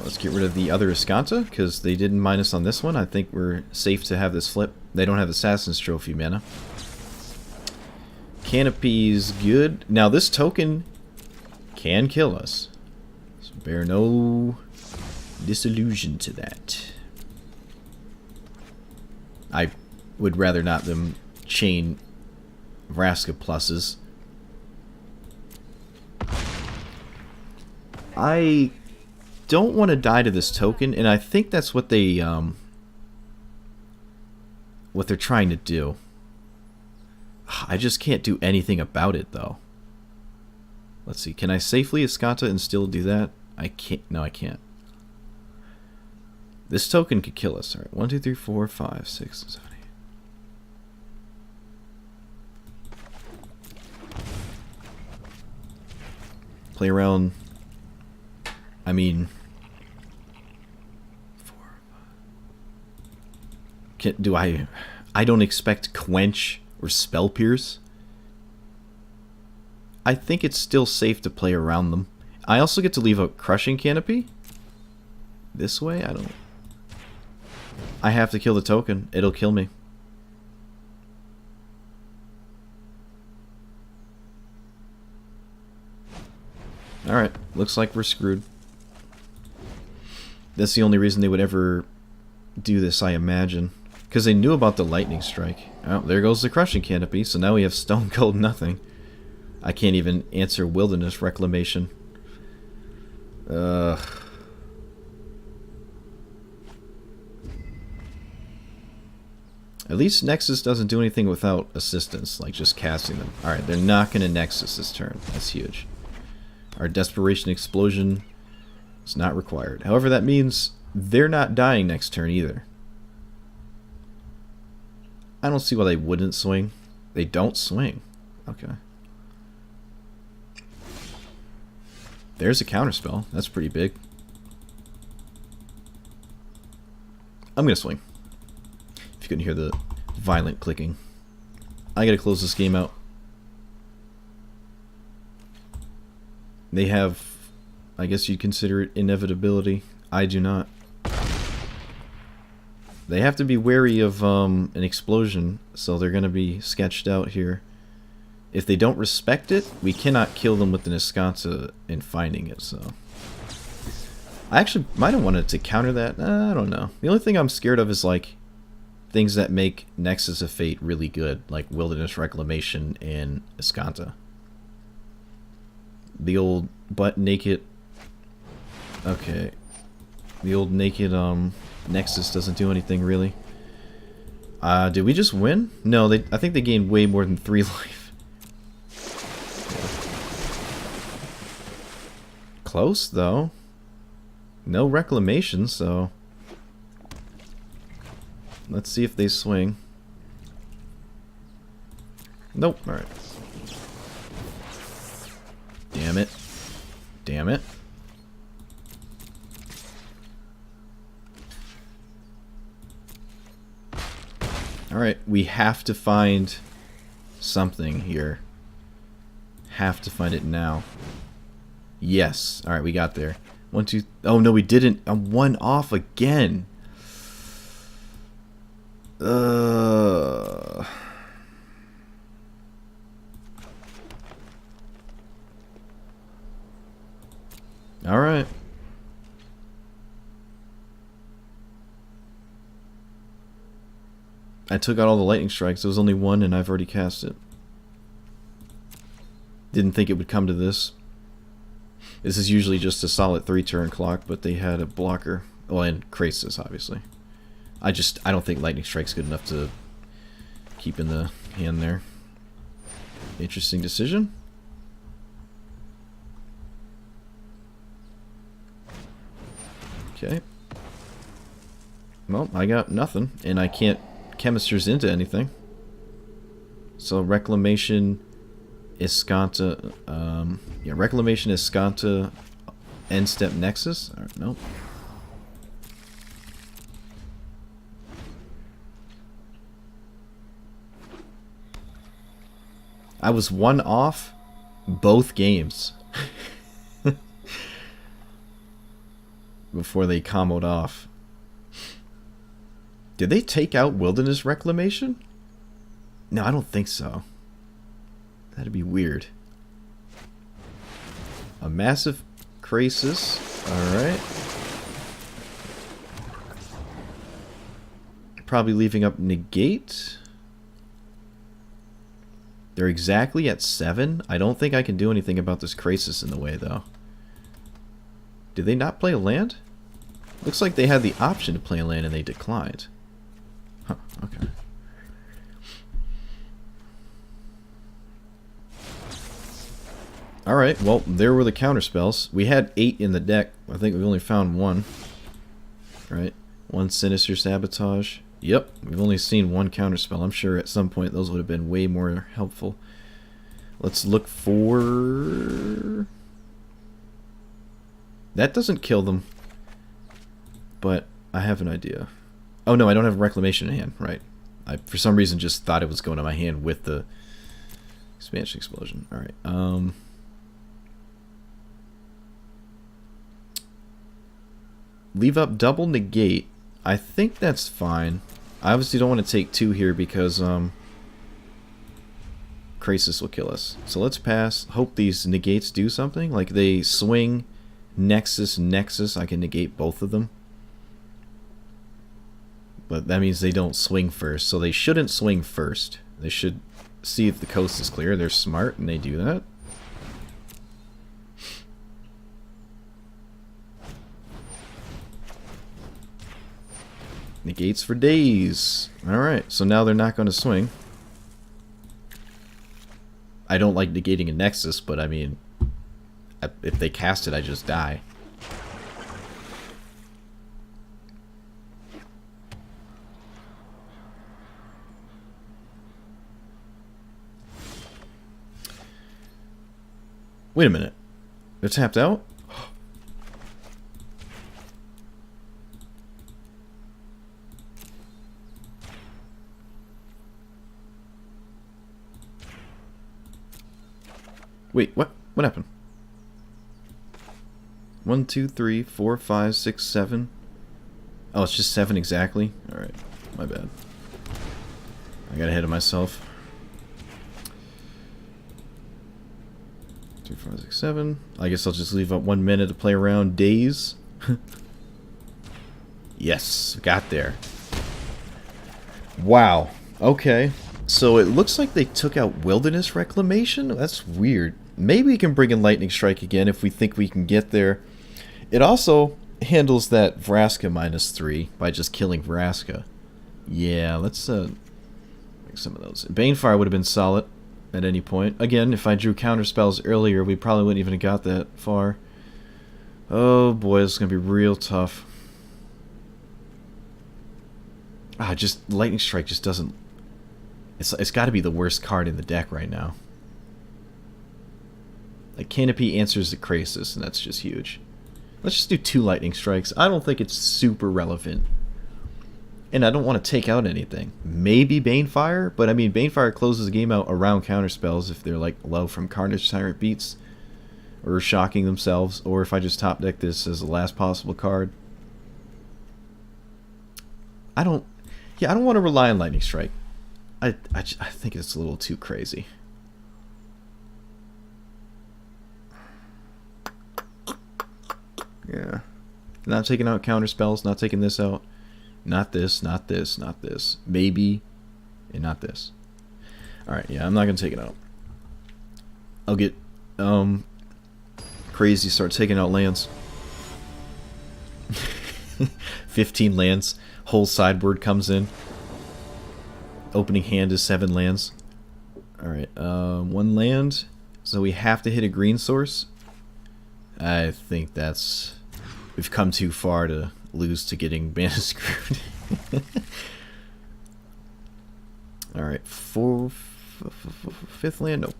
Let's get rid of the other Escanta, because they didn't minus on this one. I think we're safe to have this flip. They don't have Assassin's Trophy mana. Canopy's good. Now this token can kill us. So bear no disillusion to that. I would rather not them chain Vraska pluses. I don't want to die to this token, and I think that's what they're trying to do. I just can't do anything about it though. Let's see, can I safely Escanta and still do that? I can't. No, I can't. This token could kill us. Alright, 1, 2, 3, 4, 5, 6, 7, 8. Play around. I mean, 4, 5. Do I don't expect Quench or Spell Pierce. I think it's still safe to play around them. I also get to leave a Crushing Canopy. This way? I don't. I have to kill the token. It'll kill me. Alright, looks like we're screwed. That's the only reason they would ever do this, I imagine. Because they knew about the lightning strike. Oh, there goes the crushing canopy, so now we have stone cold nothing. I can't even answer wilderness reclamation. At least Nexus doesn't do anything without assistance, like just casting them. Alright, they're not going to Nexus this turn. That's huge. Our Desperation Explosion is not required. However, that means they're not dying next turn either. I don't see why they wouldn't swing. They don't swing. Okay. There's a counterspell. That's pretty big. I'm going to swing. If you couldn't hear the violent clicking. I got to close this game out. They have, I guess you'd consider it inevitability. I do not. They have to be wary of an explosion, so they're going to be sketched out here. If they don't respect it, we cannot kill them with an Escanta in finding it, so... I actually might have wanted to counter that. I don't know. The only thing I'm scared of is, like, things that make Nexus of Fate really good, like Wilderness Reclamation and Escanta. The old butt naked... Okay. The old naked, Nexus doesn't do anything, really. Did we just win? No, I think they gained way more than 3 life. Close, though. No reclamation, so... Let's see if they swing. Nope, alright. Damn it. Damn it. Alright, we have to find something here. Have to find it now. Yes. Alright, we got there. 1, 2... Oh, no, we didn't. I'm 1 off again. Alright. I took out all the lightning strikes. There was only 1 and I've already cast it. Didn't think it would come to this. This is usually just a solid 3-turn clock, but they had a blocker. Well, and Krasis, obviously. I don't think lightning strike's good enough to keep in the hand there. Interesting decision. Okay. Well, I got nothing, and I can't chemisters into anything. So Reclamation, Escanta, yeah, Reclamation, Escanta, End Step Nexus. All right, nope. I was 1 off both games before they comboed off. Did they take out Wilderness Reclamation? No, I don't think so. That'd be weird. A massive Krasis. Alright. Probably leaving up Negate. They're exactly at 7. I don't think I can do anything about this Krasis in the way, though. Did they not play a land? Looks like they had the option to play a land and they declined. Huh, okay. Alright, well, there were the counter spells. We had 8 in the deck. I think we've only found 1. Right? 1 Sinister Sabotage. Yep, we've only seen 1 counter spell. I'm sure at some point those would have been way more helpful. Let's look for... That doesn't kill them. But I have an idea. Oh no, I don't have Reclamation in hand, right. I, for some reason, just thought it was going to my hand with the Expansion Explosion. Alright, leave up double negate. I think that's fine. I obviously don't want to take 2 here because, Krasis will kill us. So let's pass. Hope these negates do something. Like they swing, Nexus, Nexus. I can negate both of them. But that means they don't swing first. So they shouldn't swing first. They should see if the coast is clear. They're smart and they do that. Negates for days. Alright, so now they're not going to swing. I don't like negating a Nexus, but I mean, if they cast it, I just die. Wait a minute. They're tapped out? Wait, what? What happened? 1, 2, 3, 4, 5, 6, 7. Oh, it's just 7 exactly? Alright, my bad. I got ahead of myself. 2, 4, 6, 7. I guess I'll just leave up 1 minute to play around days. Yes, got there. Wow. Okay. So it looks like they took out Wilderness Reclamation? That's weird. Maybe we can bring in Lightning Strike again if we think we can get there. It also handles that Vraska -3 by just killing Vraska. Yeah, let's make some of those. Banefire would have been solid at any point. Again, if I drew counter spells earlier, we probably wouldn't even have got that far. Oh boy, this is going to be real tough. Just Lightning Strike just doesn't... It's got to be the worst card in the deck right now. Like, Canopy answers the Krasis, and that's just huge. Let's just do 2 Lightning Strikes. I don't think it's super relevant. And I don't want to take out anything. Maybe Banefire, but I mean, Banefire closes the game out around counterspells if they're like low from Carnage Tyrant Beats, or shocking themselves, or if I just top deck this as the last possible card. I don't want to rely on Lightning Strike. I think it's a little too crazy. Yeah. Not taking out counter spells, not taking this out. Not this, not this, not this. Maybe, and not this. Alright, yeah, I'm not going to take it out. I'll get crazy, start taking out lands. 15 lands. Whole sideboard comes in. Opening hand is 7 lands. Alright, 1 land. So we have to hit a green source. I think that's... We've come too far to lose to getting Mana screwed. Alright, 5th land? Nope.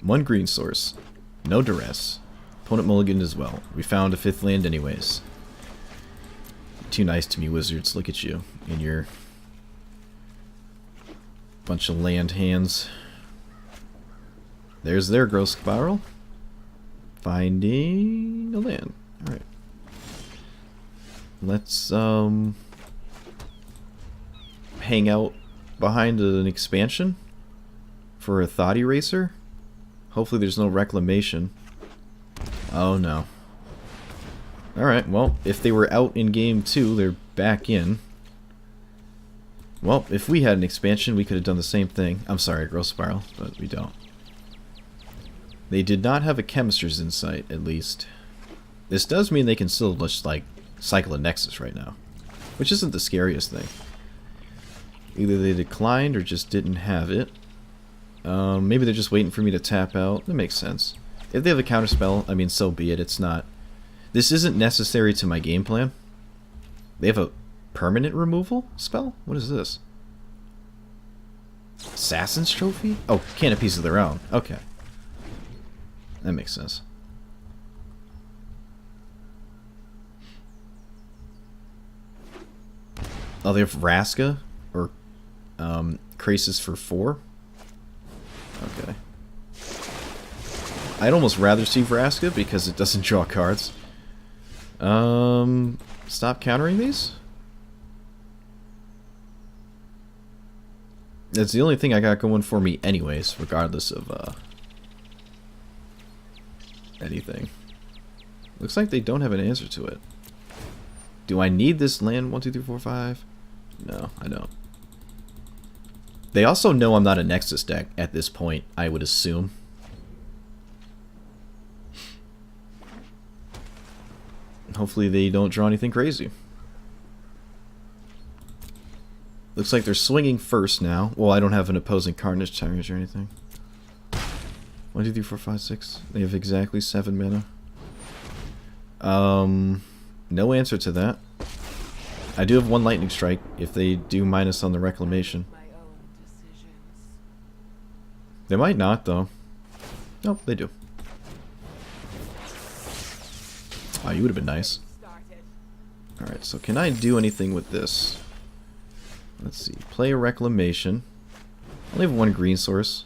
1 green source. No duress. Opponent mulliganed as well. We found a 5th land anyways. Too nice to me, Wizards. Look at you and your bunch of land hands. There's their Growth Spiral. Finding a land. Alright. Let's hang out behind an expansion for a Thought Eraser. Hopefully there's no Reclamation. Oh no. Alright, well, if they were out in game 2, they're back in. Well, if we had an expansion, we could have done the same thing. I'm sorry, Growth Spiral, but we don't. They did not have a Chemist's Insight, at least. This does mean they can still just, like, cycle a Nexus right now. Which isn't the scariest thing. Either they declined or just didn't have it. Maybe they're just waiting for me to tap out. That makes sense. If they have a counterspell, I mean, so be it. It's not... This isn't necessary to my game plan. They have a permanent removal spell? What is this? Assassin's Trophy? Oh, canopies of their own. Okay. That makes sense. Oh, they have Vraska? Or Krasis for 4? Okay. I'd almost rather see Vraska because it doesn't draw cards. Stop countering these? That's the only thing I got going for me anyways, regardless of anything. Looks like they don't have an answer to it. Do I need this land? 1, 2, 3, 4, 5? No, I don't. They also know I'm not a Nexus deck at this point, I would assume. Hopefully they don't draw anything crazy. Looks like they're swinging first now. Well, I don't have an opposing Carnage Tyrant or anything. 1, 2, 3, 4, 5, 6. They have exactly 7 mana. No answer to that. I do have 1 Lightning Strike if they do minus on the Reclamation. They might not, though. Nope, they do. Oh, you would have been nice. Alright, so can I do anything with this? Let's see. Play a Reclamation. I only have 1 green source.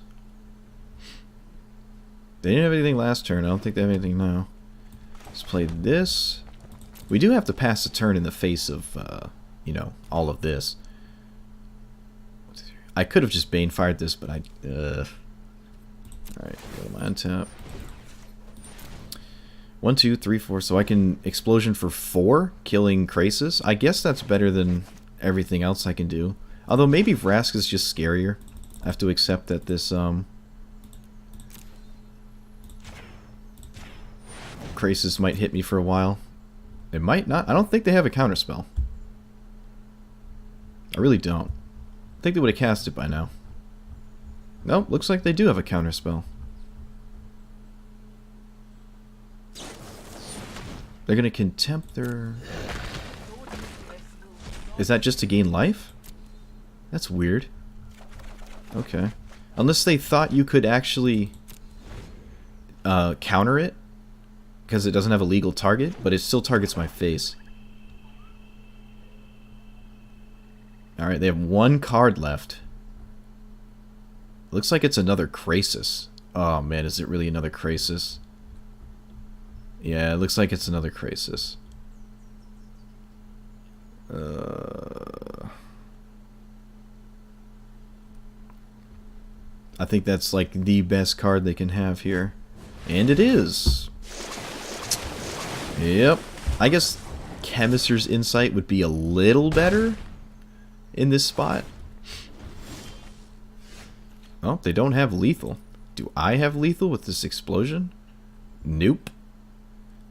They didn't have anything last turn. I don't think they have anything now. Let's play this. We do have to pass a turn in the face of, you know, all of this. I could have just Bane-fired this, but I... Alright, go to my untap. 1, 2, 3, 4. So I can Explosion for 4, killing Krasis. I guess that's better than everything else I can do. Although maybe Vrask is just scarier. I have to accept that this, Krasis might hit me for a while. It might not. I don't think they have a counterspell. I really don't. I think they would have cast it by now. Nope, looks like they do have a counterspell. They're gonna contempt their... Is that just to gain life? That's weird. Okay. Unless they thought you could actually counter it, because it doesn't have a legal target, but it still targets my face. Alright, they have 1 card left. Looks like it's another Krasis. Oh man, is it really another Krasis? Yeah, it looks like it's another Krasis. I think that's like the best card they can have here. And it is. Yep. I guess Chemist's Insight would be a little better in this spot. Oh, they don't have lethal. Do I have lethal with this explosion? Nope.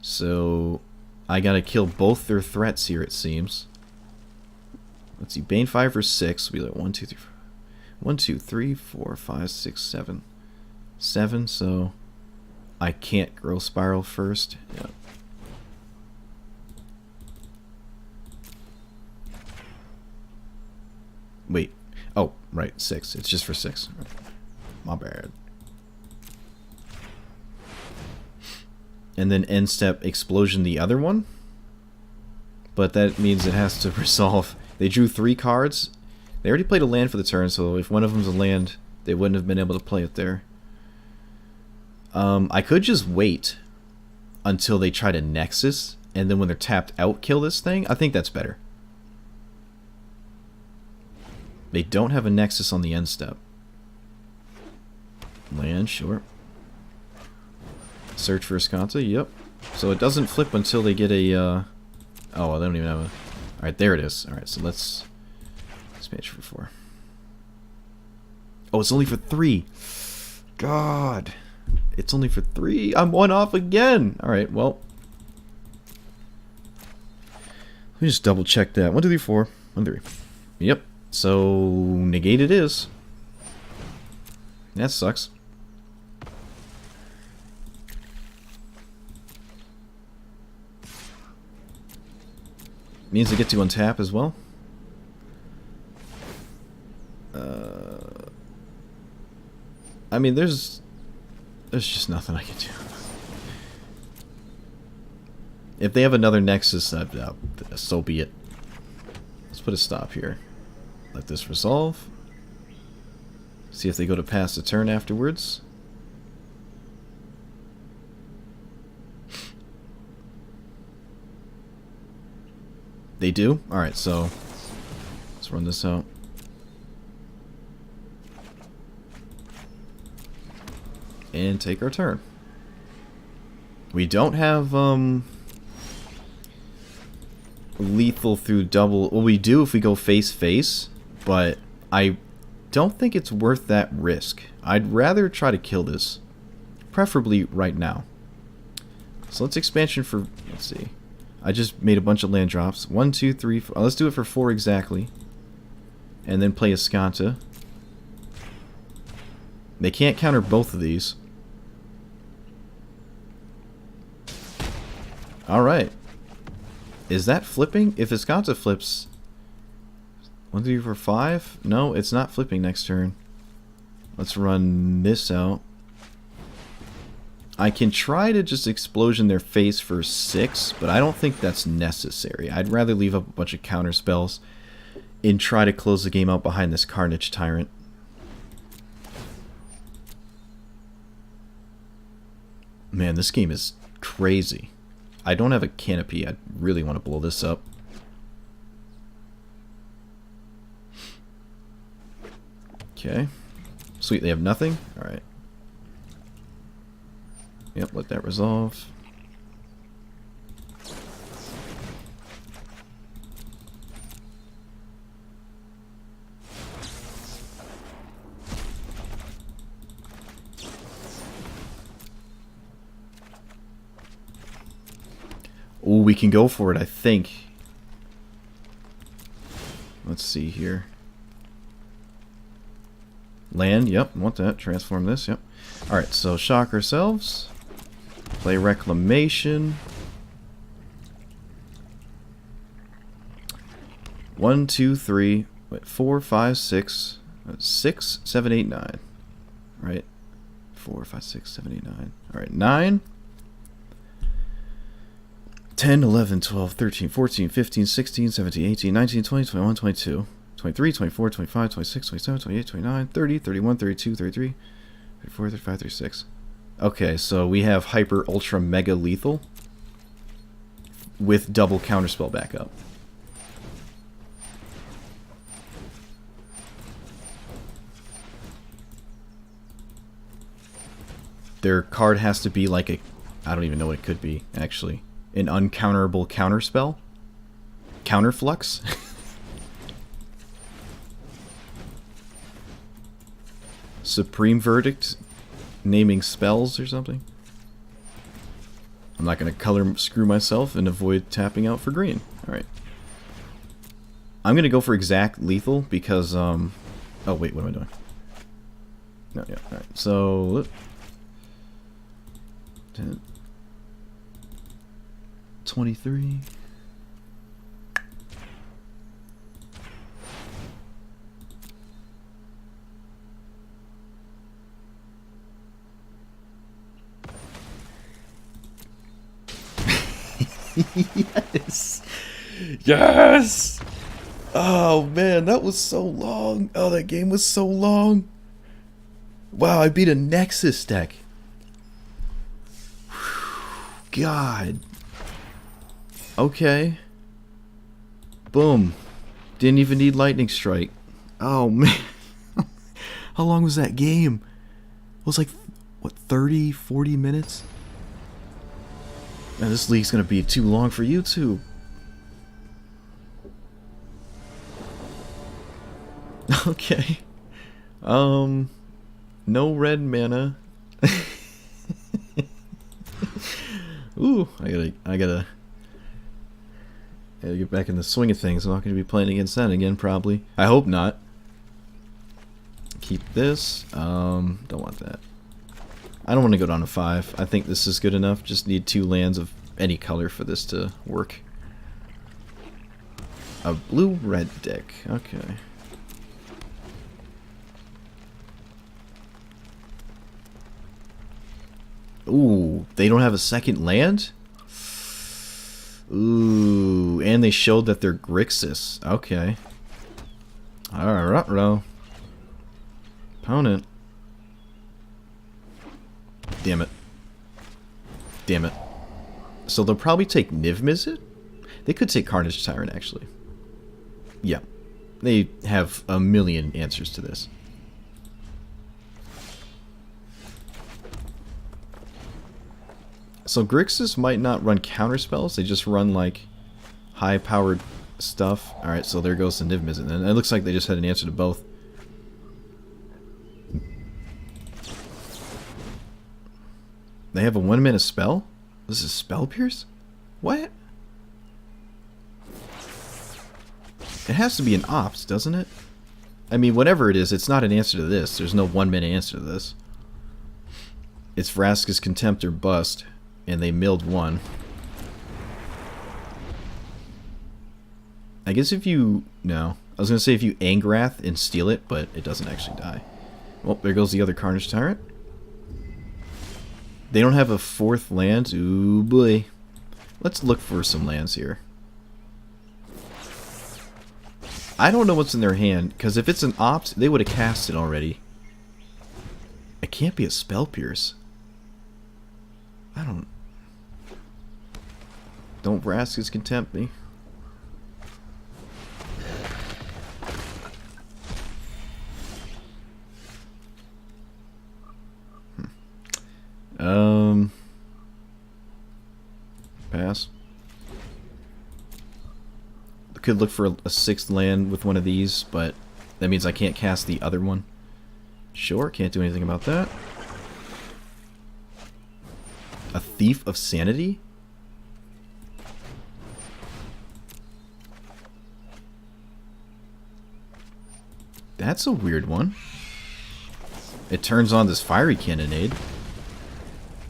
So I gotta kill both their threats here, it seems. Let's see, Bane 5 for 6. We like 1, 2, 3, 4. 1, 2, 3, 4, 5, 6, 7. 7, so I can't Growth Spiral first. Yep. Wait. Oh, right, 6. It's just for 6. My bad. And then end step explosion the other one. But that means it has to resolve. They drew 3 cards. They already played a land for the turn, so if one of them's a land, they wouldn't have been able to play it there. I could just wait until they try to Nexus, and then when they're tapped out, kill this thing. I think that's better. They don't have a Nexus on the end step. Land, sure. Search for Escanta, yep. So it doesn't flip until they get a, oh, well, they don't even have a... Alright, there it is. Alright, so let's match for 4. Oh, it's only for 3. God. It's only for 3. I'm 1 off again. Alright, well. Let me just double check that. 1, 2, 3, 4. 1, 3. Yep. So, negate it is. That sucks. Means I get to untap as well. I mean, there's just nothing I can do. If they have another Nexus, so be it. Let's put a stop here. Let this resolve. See if they go to pass the turn afterwards. They do? Alright, so let's run this out. and take our turn. We don't have lethal through double. Well, we do if we go face-face, but I don't think it's worth that risk. I'd rather try to kill this, preferably right now. So let's expansion for, let's see. I just made a bunch of land drops. 1, 2, 3, 4. Let's do it for 4 exactly. And then play Escanta. They can't counter both of these. Alright. Is that flipping? If Escanta flips... 1, 2, 3, 4, 5? No, it's not flipping next turn. Let's run this out. I can try to just explosion their face for 6, but I don't think that's necessary. I'd rather leave up a bunch of counter spells and try to close the game out behind this Carnage Tyrant. Man, this game is crazy. I don't have a canopy. I really want to blow this up. Okay. Sweet, they have nothing? Alright. Yep, let that resolve. Ooh, we can go for it, I think. Let's see here. Land, yep, want that. Transform this, yep. Alright, so shock ourselves. Play Reclamation. 1, 2, 3, 4, 5, 6, 6, 7, 8, 9. Right? 4, 5, 6, 7, 8, 9. Alright, 9. 10, 11, 12, 13, 14, 15, 16, 17, 18, 19, 20, 21, 22, 23, 24, 25, 26, 27, 28, 29, 30, 31, 32, 33, 34, 35, 36. Okay, so we have Hyper Ultra Mega Lethal with double counterspell backup. Their card has to be like a... I don't even know what it could be, actually. An uncounterable counterspell? Counterflux? Supreme Verdict? Naming spells or something? I'm not going to color screw myself and avoid tapping out for green. Alright. I'm going to go for exact lethal because, oh wait, what am I doing? No, yeah, alright. So, 10, 23. Yes! Yes! Oh man, that was so long. Oh, that game was so long. Wow, I beat a Nexus deck. God. Okay. Boom. Didn't even need Lightning Strike. Oh man. How long was that game? It was like, what, 30, 40 minutes? Man, this league's gonna be too long for YouTube. Okay. No red mana. Ooh, I gotta get back in the swing of things. I'm not gonna be playing against that again, probably. I hope not. Keep this. Don't want that. I don't want to go down to 5. I think this is good enough. Just need 2 lands of any color for this to work. A blue-red deck. Okay. Ooh, they don't have a second land? Ooh, and they showed that they're Grixis. Okay. Alright, bro. Opponent. Damn it. Damn it. So they'll probably take Niv Mizzet? They could take Carnage Tyrant, actually. Yeah. They have a million answers to this. So Grixis might not run counter spells, they just run like high powered stuff. Alright, so there goes the Niv Mizzet. And it looks like they just had an answer to both. They have a 1 minute spell? This is Spell Pierce? What? It has to be an opt, doesn't it? I mean, whatever it is, it's not an answer to this. There's no 1 minute answer to this. It's Vraska's Contempt or Bust, and they milled one. I guess if you... No. I was going to say if you Angrath and steal it, but it doesn't actually die. Well, there goes the other Carnage Tyrant. They don't have a 4th land. Ooh, boy. Let's look for some lands here. I don't know what's in their hand, because if it's an opt, they would have cast it already. It can't be a Spell Pierce. I don't... Don't Vraska's Contempt me. Pass. Could look for a 6th land with one of these, but that means I can't cast the other one. Sure, can't do anything about that. A Thief of Sanity? That's a weird one. It turns on this Fiery Cannonade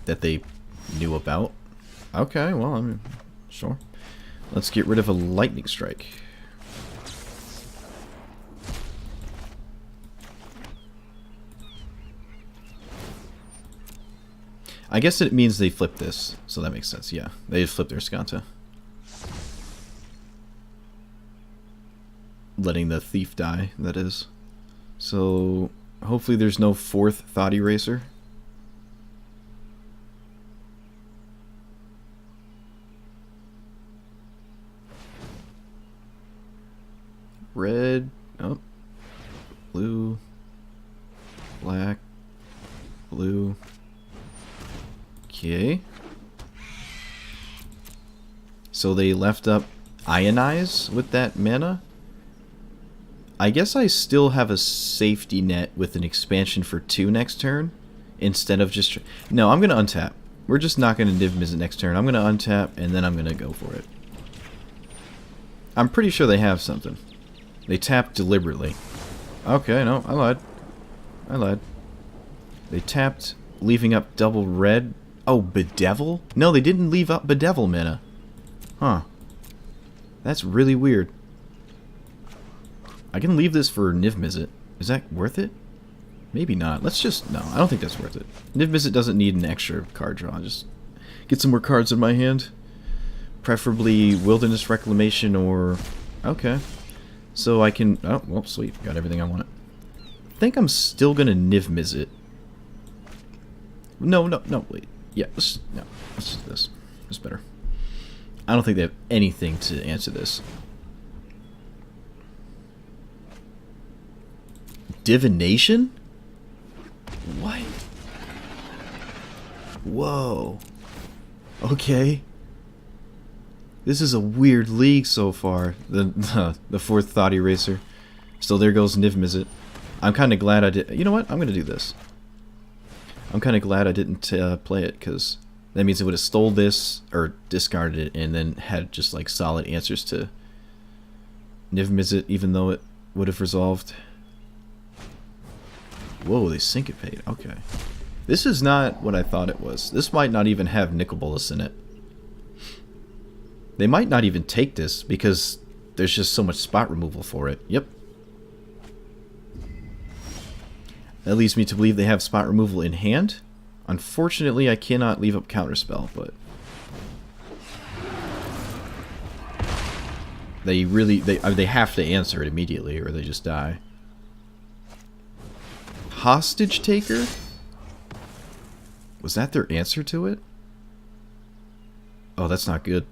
that they knew about. Okay, well, I mean, sure. Let's get rid of a Lightning Strike. I guess it means they flipped this, so that makes sense. Yeah, they flipped their Skanta. Letting the Thief die, that is. So, hopefully there's no 4th Thought Eraser. Red, oh, blue, black, blue. Okay. So they left up Ionize with that mana. I guess I still have a safety net with an expansion for 2 next turn instead of just... No, I'm going to untap. We're just not going to Niv Mizzet next turn. I'm going to untap and then I'm going to go for it. I'm pretty sure they have something. They tapped deliberately. Okay, no, I lied. I lied. They tapped, leaving up double red. Oh, Bedevil? No, they didn't leave up Bedevil mana. Huh. That's really weird. I can leave this for Niv Mizzet. Is that worth it? Maybe not. Let's just... No, I don't think that's worth it. Niv Mizzet doesn't need an extra card draw. Just get some more cards in my hand. Preferably Wilderness Reclamation or... Okay. So I can... Oh, well, sweet. Got everything I wanted. I think I'm still going to Niv Mizzet. No, wait. Yeah, let's do this. It's better. I don't think they have anything to answer this. Divination? What? Whoa. Okay. This is a weird league so far. The 4th Thought Eraser. So there goes Niv Mizzet. I'm kind of glad I did... You know what? I'm going to do this. I'm kind of glad I didn't play it, because that means it would have stole this, or discarded it, and then had just like solid answers to Niv Mizzet, even though it would have resolved. Whoa, they syncopate. Okay. This is not what I thought it was. This might not even have Nicol Bolas in it. They might not even take this, because there's just so much spot removal for it. Yep. That leads me to believe they have spot removal in hand. Unfortunately, I cannot leave up Counterspell, but... They really... They have to answer it immediately, or they just die. Hostage Taker? Was that their answer to it? Oh, that's not good.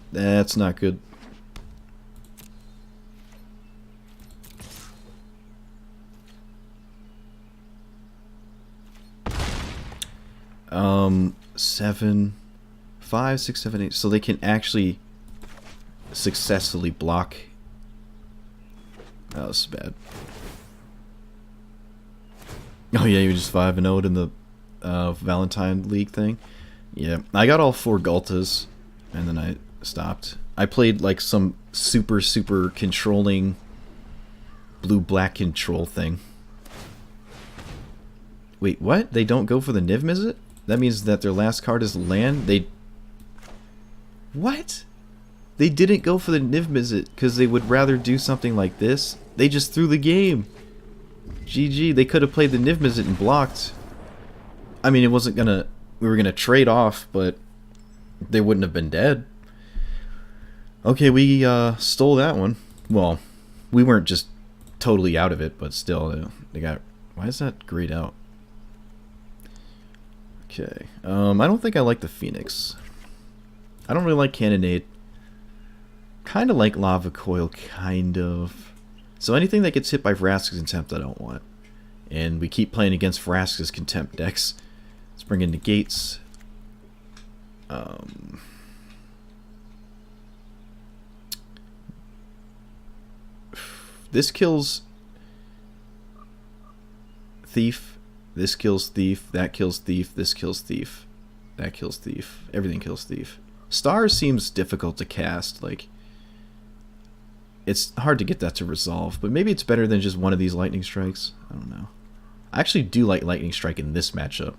That's not good. 7, 5, 6, 7, 8. So they can actually successfully block. Oh, this is bad. Oh yeah, you were just 5-0 in the Valentine League thing. Yeah, I got all 4 Galtas, and then I stopped. I played like some super controlling blue-black control thing. Wait, what? They don't go for the Niv Mizzet? That means that their last card is land? What? They didn't go for the Niv Mizzet because they would rather do something like this? They just threw the game. GG. They could have played the Niv Mizzet and blocked. I mean, it wasn't gonna... We were gonna trade off, but they wouldn't have been dead. Okay, we stole that one. Well, we weren't just totally out of it, but still, they got... Why is that grayed out? Okay. I don't think I like the Phoenix. I don't really like Cannonade. Kind of like Lava Coil, kind of. So anything that gets hit by Vraska's Contempt, I don't want. And we keep playing against Vraska's Contempt decks. Let's bring in Negates. This kills Thief. This kills Thief. That kills Thief. This kills Thief. That kills Thief. Everything kills Thief. Stars seems difficult to cast. Like, it's hard to get that to resolve. But maybe it's better than just one of these Lightning Strikes. I don't know. I actually do like Lightning Strike in this matchup.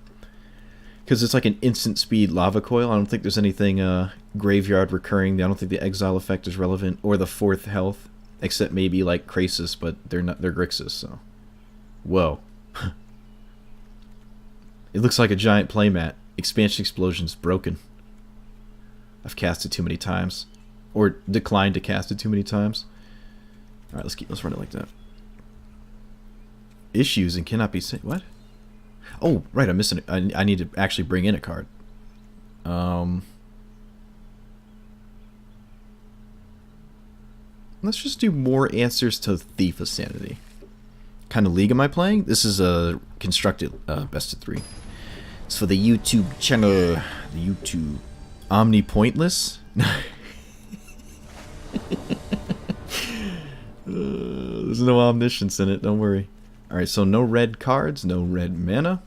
Because it's like an instant speed Lava Coil. I don't think there's anything graveyard recurring. I don't think the Exile effect is relevant. Or the 4th health. Except maybe like Krasis, but they're Grixis, so. Whoa. It looks like a giant playmat. Expansion Explosion's broken. I've cast it too many times. Or declined to cast it too many times. Alright, let's run it like that. Issues and cannot be saved. What? Oh, right, I'm missing it. I need to actually bring in a card. Let's just do more answers to Thief of Sanity. Kind of league am I playing? This is a constructed best of 3. It's for the YouTube channel. The YouTube. Omni Pointless? There's no omniscience in it, don't worry. Alright, so no red cards, no red mana.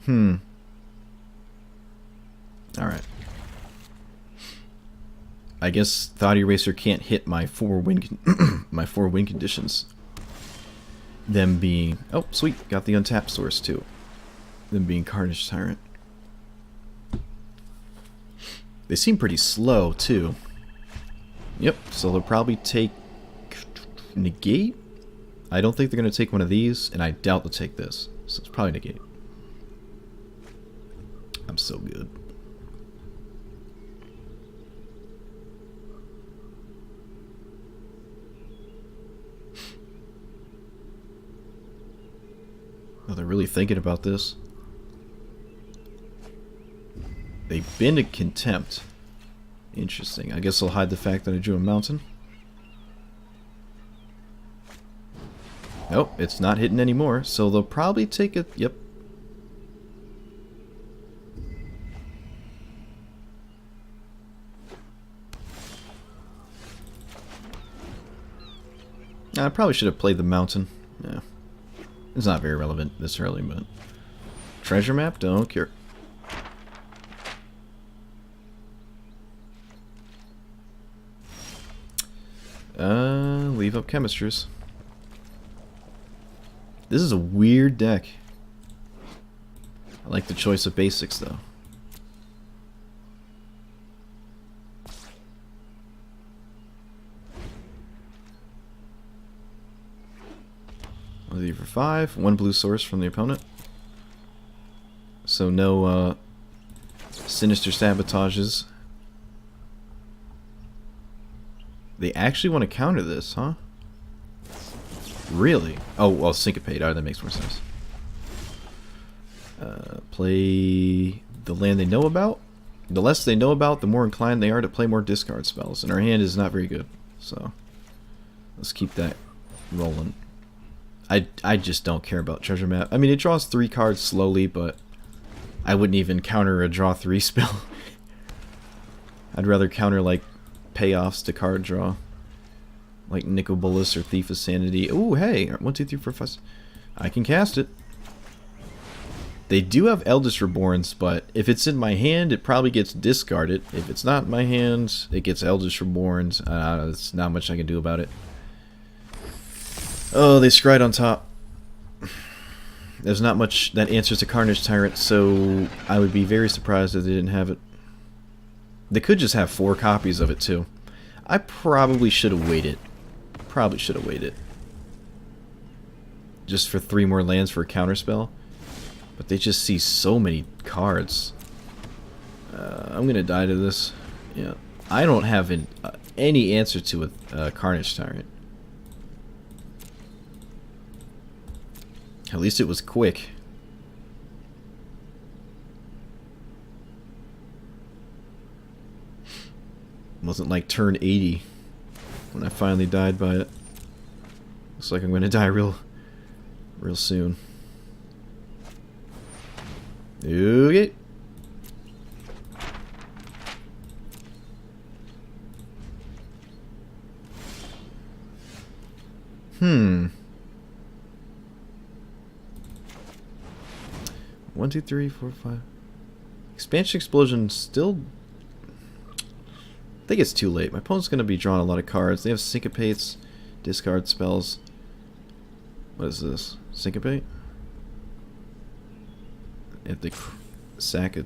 Alright. I guess Thought Eraser can't hit my 4 win my 4 win conditions. Them being... Oh, sweet. Got the untapped source, too. Them being Carnage Tyrant. They seem pretty slow, too. Yep, so they'll probably take... Negate? I don't think they're going to take one of these, and I doubt they'll take this. So it's probably Negate. I'm so good. Oh, they're really thinking about this. They've been to Contempt. Interesting. I guess I'll hide the fact that I drew a mountain. Nope, it's not hitting anymore, so they'll probably take it. Yep. I probably should have played the mountain. Yeah. It's not very relevant this early, but... Treasure map? Don't care. Leave up Chemisters. This is a weird deck. I like the choice of basics, though. Leave for 5. 1 blue source from the opponent. So no sinister sabotages. They actually want to counter this, huh? Really? Oh, well, Syncopate. Alright, that makes more sense. Play the land they know about. The less they know about, the more inclined they are to play more discard spells. And our hand is not very good. So, let's keep that rolling. I just don't care about treasure map. I mean, it draws 3 cards slowly, but I wouldn't even counter a draw 3 spell. I'd rather counter like payoffs to card draw, like Nicol Bolas or Thief of Sanity. Ooh, hey, 1, 2, 3, 4, 5. I can cast it. They do have Eldest Reborns, but if it's in my hand, it probably gets discarded. If it's not in my hand, it gets Eldest Reborns. There's not much I can do about it. Oh, they scryed on top. There's not much that answers to Carnage Tyrant, so I would be very surprised if they didn't have it. They could just have 4 copies of it, too. I probably should have waited. Probably should have waited. Just for 3 more lands for a counterspell. But they just see so many cards. I'm gonna die to this. Yeah, I don't have any answer to a Carnage Tyrant. At least it was quick. It wasn't like turn 80 when I finally died by it. Looks like I'm gonna die real soon. Okay. One, 2, 3, 4, 5. Expansion Explosion still. I think it's too late. My opponent's gonna be drawing a lot of cards. They have Syncopates, discard spells. What is this? Syncopate? If they sack a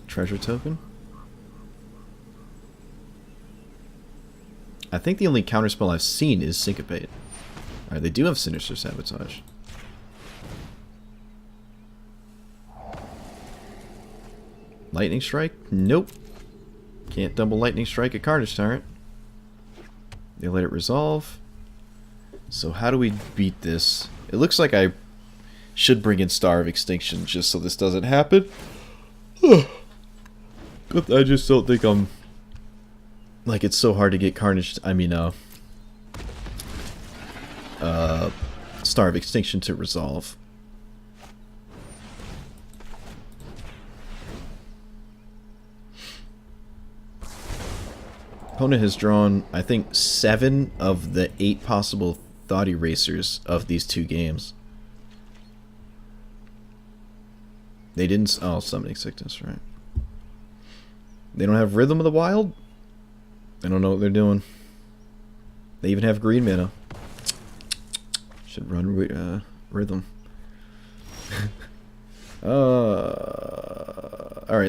treasure token? I think the only counterspell I've seen is Syncopate. Alright, they do have Sinister Sabotage. Lightning Strike? Nope. Can't double Lightning Strike a Carnage Tyrant. They let it resolve. So how do we beat this? It looks like I should bring in Star of Extinction just so this doesn't happen. But I just don't think I'm... Like, it's so hard to get Carnage... Star of Extinction to resolve. Opponent has drawn, I think, 7 of the 8 possible Thought Erasers of these 2 games. They didn't... Oh, Summoning Sickness, right. They don't have Rhythm of the Wild? They don't know what they're doing. They even have green mana. Should run Rhythm. Alright,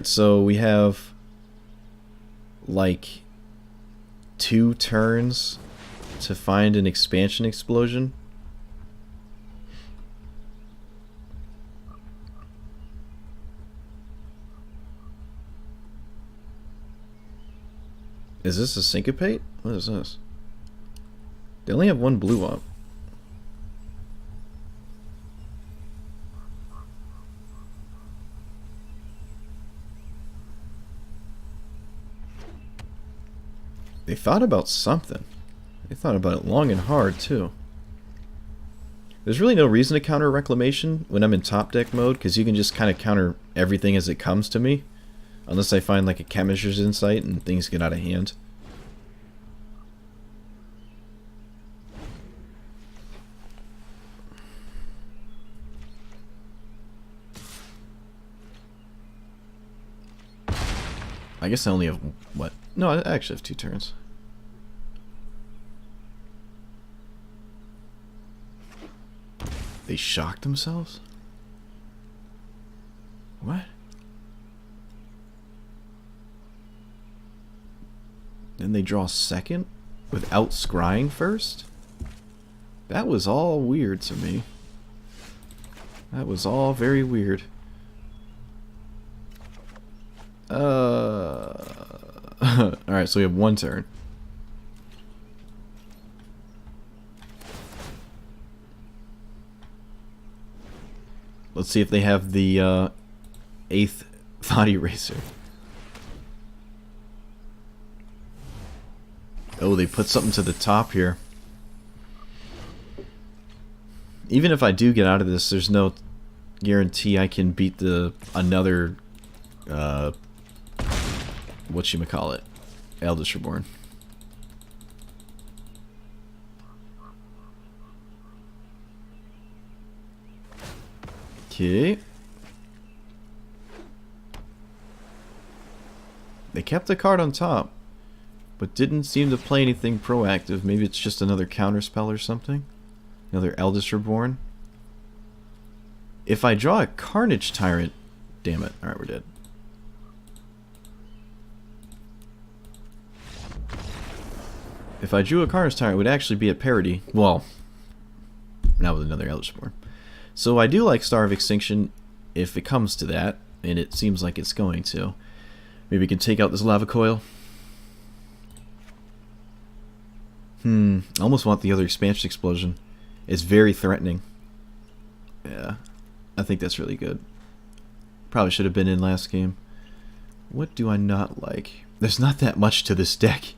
so we have... like... 2 turns to find an Expansion Explosion. Is this a Syncopate? What is this? They only have 1 blue up. They thought about something. They thought about it long and hard, too. There's really no reason to counter Reclamation when I'm in top deck mode, because you can just kind of counter everything as it comes to me. Unless I find like a Chemist's Insight and things get out of hand. I guess I only have... what? No, I actually have 2 turns. They shocked themselves? What? Then they draw second? Without scrying first? That was all weird to me. That was all very weird. Alright, so we have 1 turn. Let's see if they have the 8th Thought Eraser. Oh, they put something to the top here. Even if I do get out of this, there's no guarantee I can beat another whatchamacallit, Eldritch Reborn. Okay. They kept the card on top, but didn't seem to play anything proactive. Maybe it's just another counterspell or something. Another Eldritch Reborn. If I draw a Carnage Tyrant... Damn it. Alright, we're dead. If I drew a Carnage Tyrant, it would actually be at parity. Well, not with another Eldritch Reborn. So I do like Star of Extinction if it comes to that, and it seems like it's going to. Maybe we can take out this Lava Coil. I almost want the other Expansion Explosion. It's very threatening. Yeah, I think that's really good. Probably should have been in last game. What do I not like? There's not that much to this deck.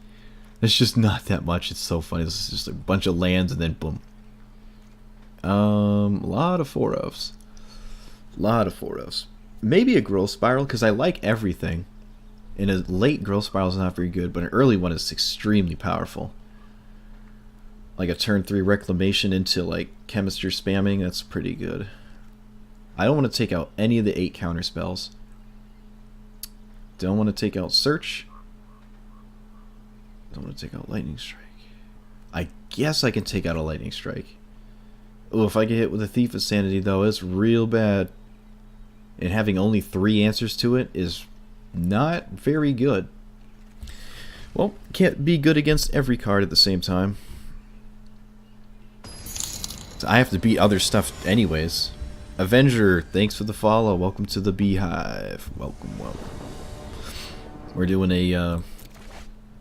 There's just not that much. It's so funny. This is just a bunch of lands and then boom. A lot of 4-ofs. Lot of 4-ofs. Maybe a Growth Spiral, because I like everything. And a late Growth Spiral is not very good, but an early one is extremely powerful. Like a turn 3 Reclamation into like Chemistry spamming, that's pretty good. I don't want to take out any of the 8 counter spells. Don't want to take out Search. Don't want to take out Lightning Strike. I guess I can take out a Lightning Strike. Oh, if I get hit with a Thief of Sanity though, it's real bad. And having only 3 answers to it is not very good. Well, can't be good against every card at the same time. So I have to beat other stuff anyways. Avenger, thanks for the follow. Welcome to the Beehive. Welcome, welcome. We're doing a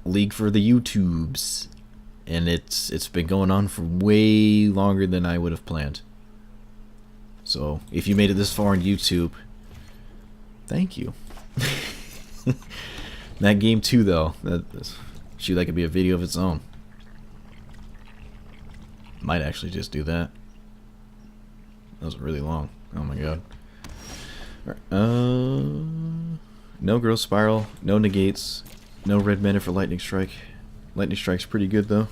league for the YouTubes. And it's been going on for way longer than I would have planned. So, if you made it this far on YouTube, thank you. That game too, though, shoot, that could be a video of its own. Might actually just do that. That was really long. Oh my god. Alright, no Growth Spiral, no negates, no red mana for Lightning Strike. Lightning Strike's pretty good though.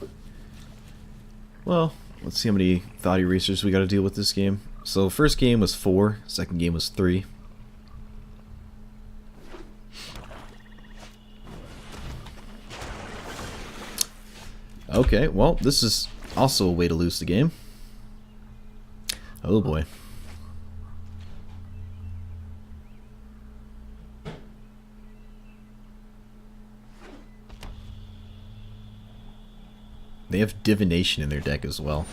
Well, let's see how many Thought Erasers we gotta deal with this game. So first game was 4, second game was 3. Okay, well, this is also a way to lose the game. Oh boy. They have Divination in their deck as well.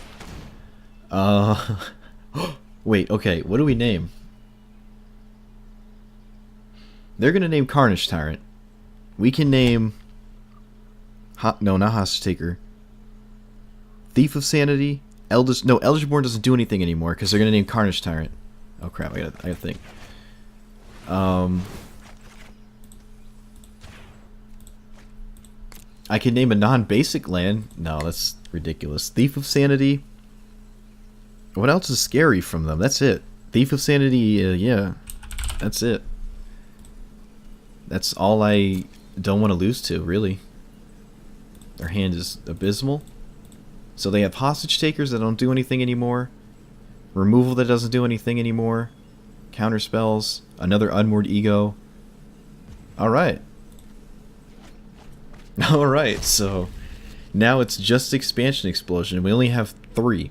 Wait, okay, what do we name? They're gonna name Carnage Tyrant. We can name... no, not Hostage Taker. Thief of Sanity. Eldritch Reborn doesn't do anything anymore because they're gonna name Carnage Tyrant. Oh crap! I gotta think. I can name a non-basic land. No, that's ridiculous. Thief of Sanity. What else is scary from them? That's it. Thief of Sanity. Yeah, that's it. That's all I don't want to lose to, really. Their hand is abysmal. So they have Hostage Takers that don't do anything anymore. Removal that doesn't do anything anymore. Counter spells. Another Unmoored Ego. Alright. Alright, so now it's just Expansion Explosion. We only have 3.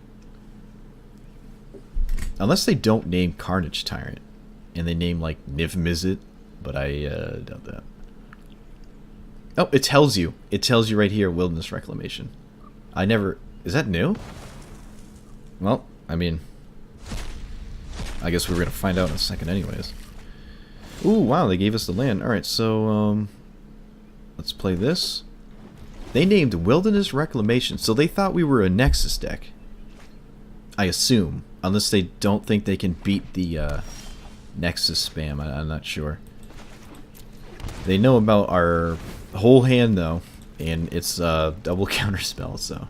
Unless they don't name Carnage Tyrant. And they name like Niv Mizzet. But I doubt that. Oh, it tells you. It tells you right here, Wilderness Reclamation. I never... Is that new? Well, I mean... I guess we're going to find out in a second anyways. Ooh, wow, they gave us the land. Alright, so, let's play this. They named Wilderness Reclamation, so they thought we were a Nexus deck. I assume. Unless they don't think they can beat the, Nexus spam. I'm not sure. They know about our whole hand, though. And it's, double counter spell, so...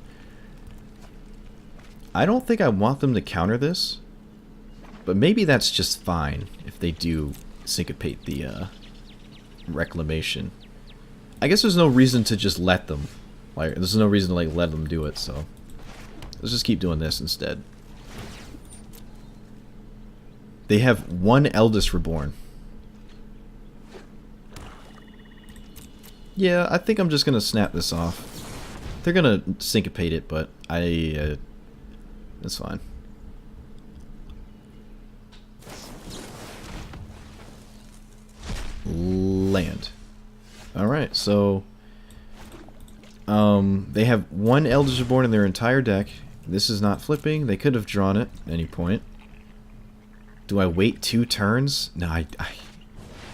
I don't think I want them to counter this, but maybe that's just fine if they do syncopate the Reclamation. I guess there's no reason to just let them. Like, there's no reason to like let them do it, so let's just keep doing this instead. They have one Eldest Reborn. Yeah, I think I'm just gonna snap this off. They're gonna syncopate it, but that's fine. Land. Alright, so they have one Eldest Reborn in their entire deck. This is not flipping. They could have drawn it at any point. Do I wait 2 turns? No, I'm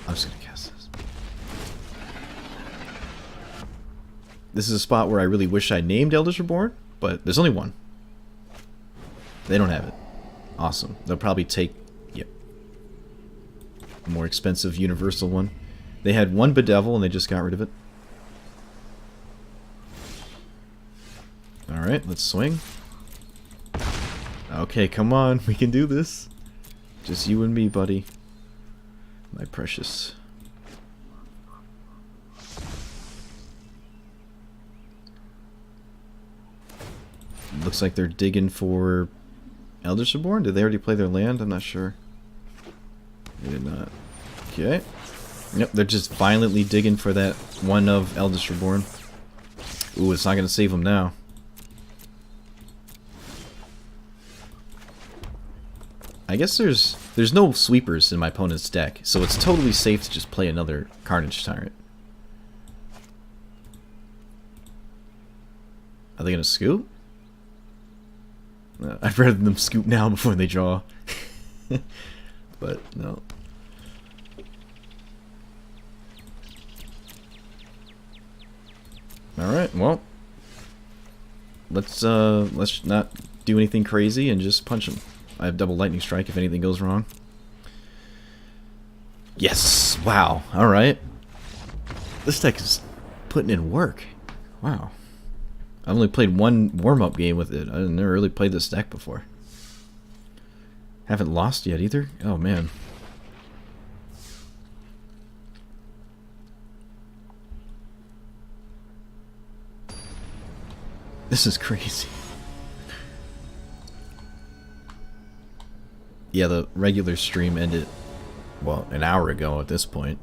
just gonna cast this. This is a spot where I really wish I named Eldest Reborn, but there's only one. They don't have it. Awesome. They'll probably take, yep, a more expensive universal one. They had one Bedevil and they just got rid of it. Alright, let's swing. Okay, come on, we can do this. Just you and me, buddy. My precious. Looks like they're digging for Eldest Reborn. Did they already play their land? I'm not sure. They did not. Okay. Yep, they're just violently digging for that one of Eldest Reborn. Ooh, it's not going to save them now. I guess there's no sweepers in my opponent's deck, so it's totally safe to just play another Carnage Tyrant. Are they going to scoop? I'd rather them scoop now before they draw. But, no. Alright, well. Let's not do anything crazy and just punch them. I have double lightning strike if anything goes wrong. Yes! Wow. Alright. This deck is putting in work. Wow. I've only played one warm-up game with it. I've never really played this deck before. Haven't lost yet either? Oh, man. This is crazy. Yeah, the regular stream ended, well, an hour ago at this point.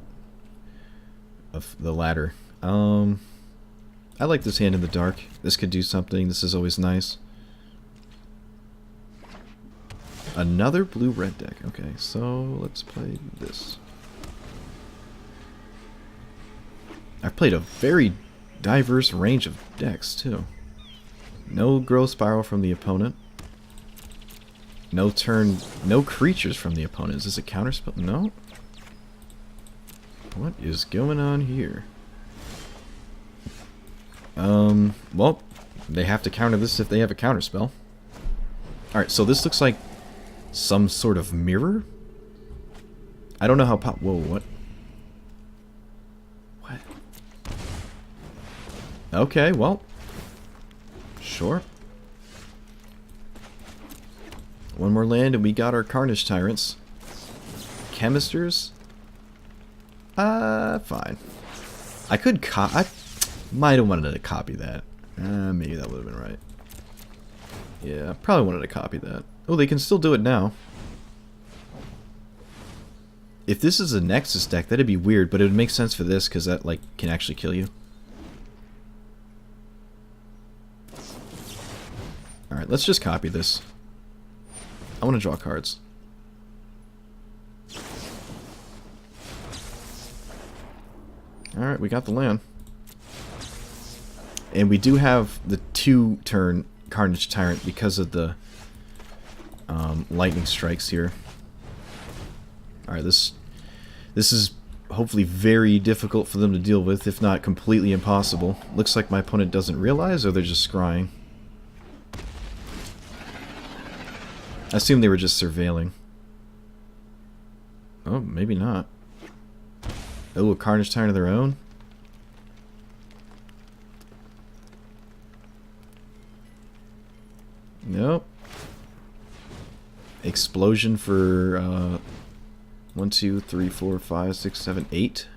Of the ladder. I like this hand in the dark. This could do something. This is always nice. Another blue-red deck. Okay, so let's play this. I've played a very diverse range of decks, too. No Growth Spiral from the opponent. No turn, no creatures from the opponent. Is this a counterspell? No? What is going on here? Well, they have to counter this if they have a counterspell. Alright, so this looks like some sort of mirror? I don't know how whoa, what? What? Okay, well. Sure. One more land and we got our Carnage Tyrants. Chemisters? Fine. I could I might have wanted to copy that. Maybe that would have been right. Yeah, probably wanted to copy that. Oh, they can still do it now. If this is a Nexus deck, that'd be weird, but it would make sense for this, because that, like, can actually kill you. Alright, let's just copy this. I want to draw cards. Alright, we got the land. And we do have the 2-turn Carnage Tyrant because of the lightning strikes here. Alright, this is hopefully very difficult for them to deal with, if not completely impossible. Looks like my opponent doesn't realize, or they're just scrying. I assume they were just surveilling. Oh, maybe not. Oh, a Carnage Tyrant of their own? Nope. explosion for 1, 2, 3, 4, 5, 6, 7, 8.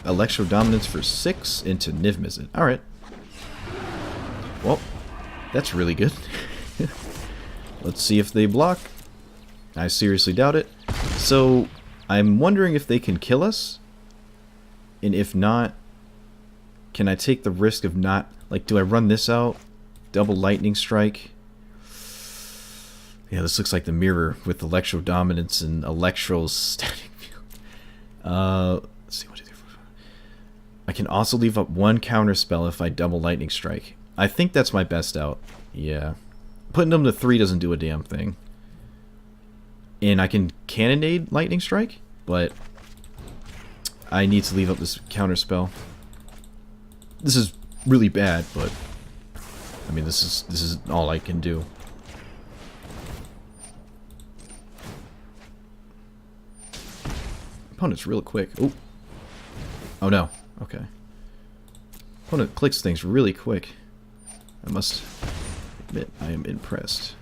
Electro Dominance for 6 into Niv Mizzet. Alright. Well, that's really good. Let's see if they block. I seriously doubt it. So, I'm wondering if they can kill us. And if not, can I take the risk of not... Like, do I run this out? Double Lightning Strike? Yeah, this looks like the mirror with Electro Dominance and Electrostatic Field. Let's see, 1, 2, 3, 4, 5. I can also leave up 1 counter spell if I double Lightning Strike. I think that's my best out. Yeah. Putting them to 3 doesn't do a damn thing. And I can Cannonade Lightning Strike, but I need to leave up this counter spell. This is really bad, but I mean this is all I can do. Opponent's real quick. Oh. Oh no. Okay. Opponent clicks things really quick. I must admit I am impressed.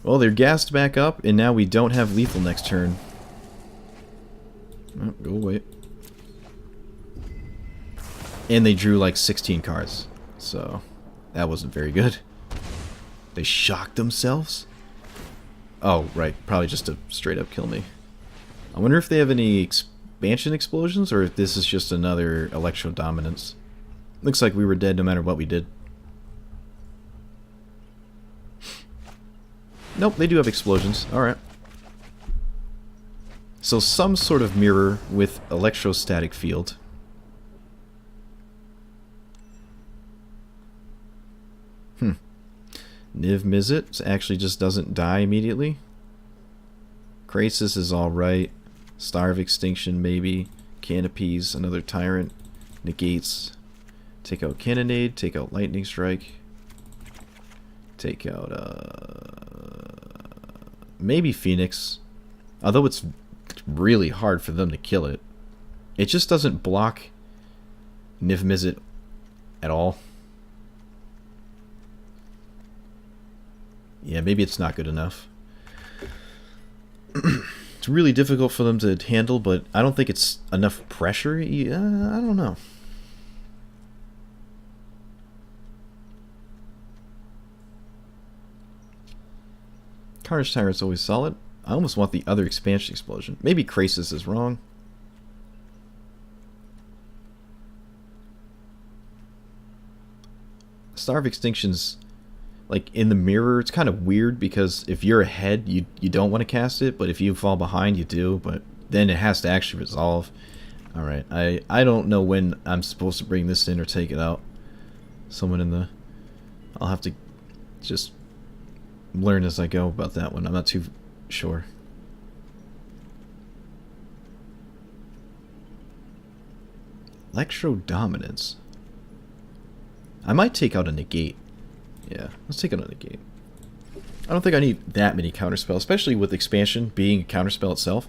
Well, they're gassed back up, and now we don't have lethal next turn. Oh, go away. And they drew like 16 cards, so that wasn't very good. They shocked themselves? Oh, right. Probably just to straight up kill me. I wonder if they have any expansion explosions, or if this is just another Electro Dominance. Looks like we were dead no matter what we did. Nope, they do have explosions. Alright. So some sort of mirror with electrostatic field. Niv Mizzet actually just doesn't die immediately. Krasis is alright. Star of Extinction maybe. Canopies, another Tyrant. Negates. Take out Cannonade, take out Lightning Strike. Take out, maybe Phoenix. Although it's really hard for them to kill it. It just doesn't block Niv Mizzet at all. Yeah, maybe it's not good enough. It's really difficult for them to handle, but I don't think it's enough pressure. I don't know. Carnage Tyrant's always solid. I almost want the other expansion explosion. Maybe Krasis is wrong. Star of Extinction's like in the mirror. It's kind of weird because if you're ahead, you don't want to cast it, but if you fall behind, you do. But then it has to actually resolve. All right, I don't know when I'm supposed to bring this in or take it out. Someone in the... I'll have to just learn as I go about that one. I'm not too sure. Electro Dominance. I might take out a negate. Yeah, let's take out a negate. I don't think I need that many counterspells, especially with expansion being a counterspell itself.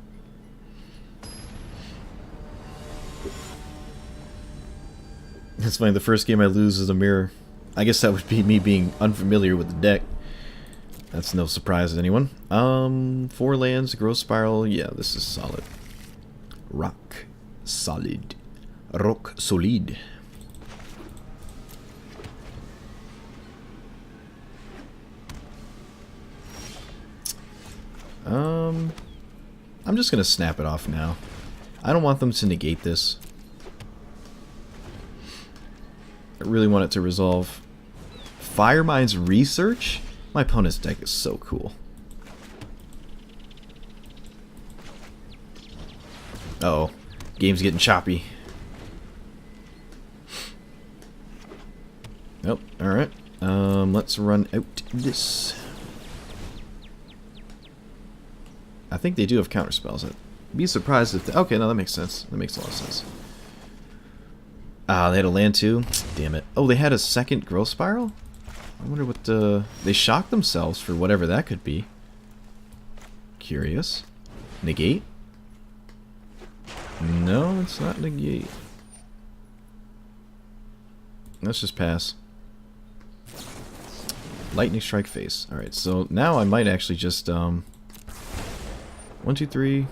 It's funny, the first game I lose is a mirror. I guess that would be me being unfamiliar with the deck. That's no surprise to anyone. 4 lands, Growth Spiral. Yeah, this is solid. Rock solid. Rock solid. I'm just gonna snap it off now. I don't want them to negate this. I really want it to resolve. Firemind's Research? My opponent's deck is so cool. Uh-oh. Game's getting choppy. Nope. Alright. Let's run out this. I think they do have counterspells. I'd be surprised if... Okay, no, that makes sense. That makes a lot of sense. Ah, they had a land too? Damn it. Oh, they had a second Growth Spiral? I wonder what the... They shocked themselves for whatever that could be. Curious. Negate? No, it's not negate. Let's just pass. Lightning strike face. Alright, so now I might actually just 1, 2, 3.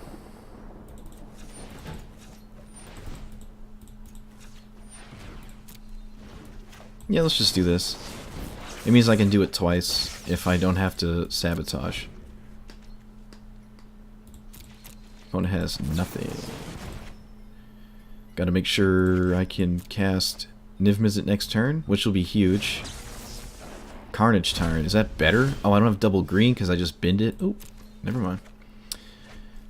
Yeah, let's just do this. It means I can do it twice if I don't have to sabotage. Opponent has nothing. Gotta make sure I can cast Niv Mizzet next turn, which will be huge. Carnage Tyrant, is that better? Oh, I don't have double green because I just binned it. Oh, never mind.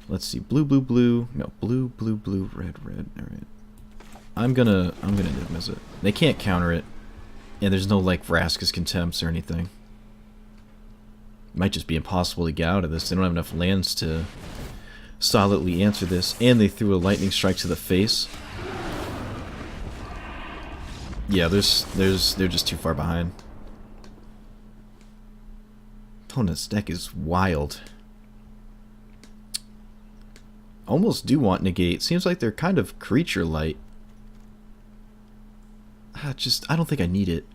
Let's see, blue, blue, blue. No, blue, blue, blue, red, red. All right. I'm gonna Niv Mizzet. They can't counter it, and there's no like Vraska's Contempts or anything. Might just be impossible to get out of this. They don't have enough lands to solidly answer this, and they threw a lightning strike to the face. Yeah, they're just too far behind. Opponent's deck is wild. Almost do want negate. Seems like they're kind of creature light. I don't think I need it.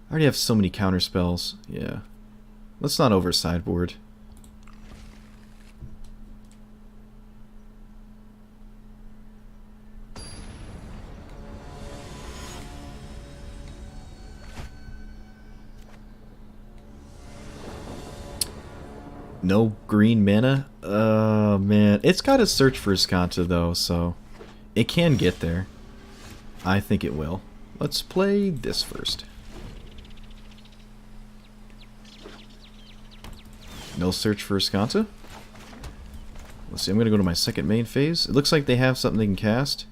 I already have so many counter spells. Yeah. Let's not over sideboard. No green mana? Man. It's got to search for Skanta, though, so it can get there. I think it will. Let's play this first. No search for Skanta. Let's see, I'm going to go to my second main phase. It looks like they have something they can cast.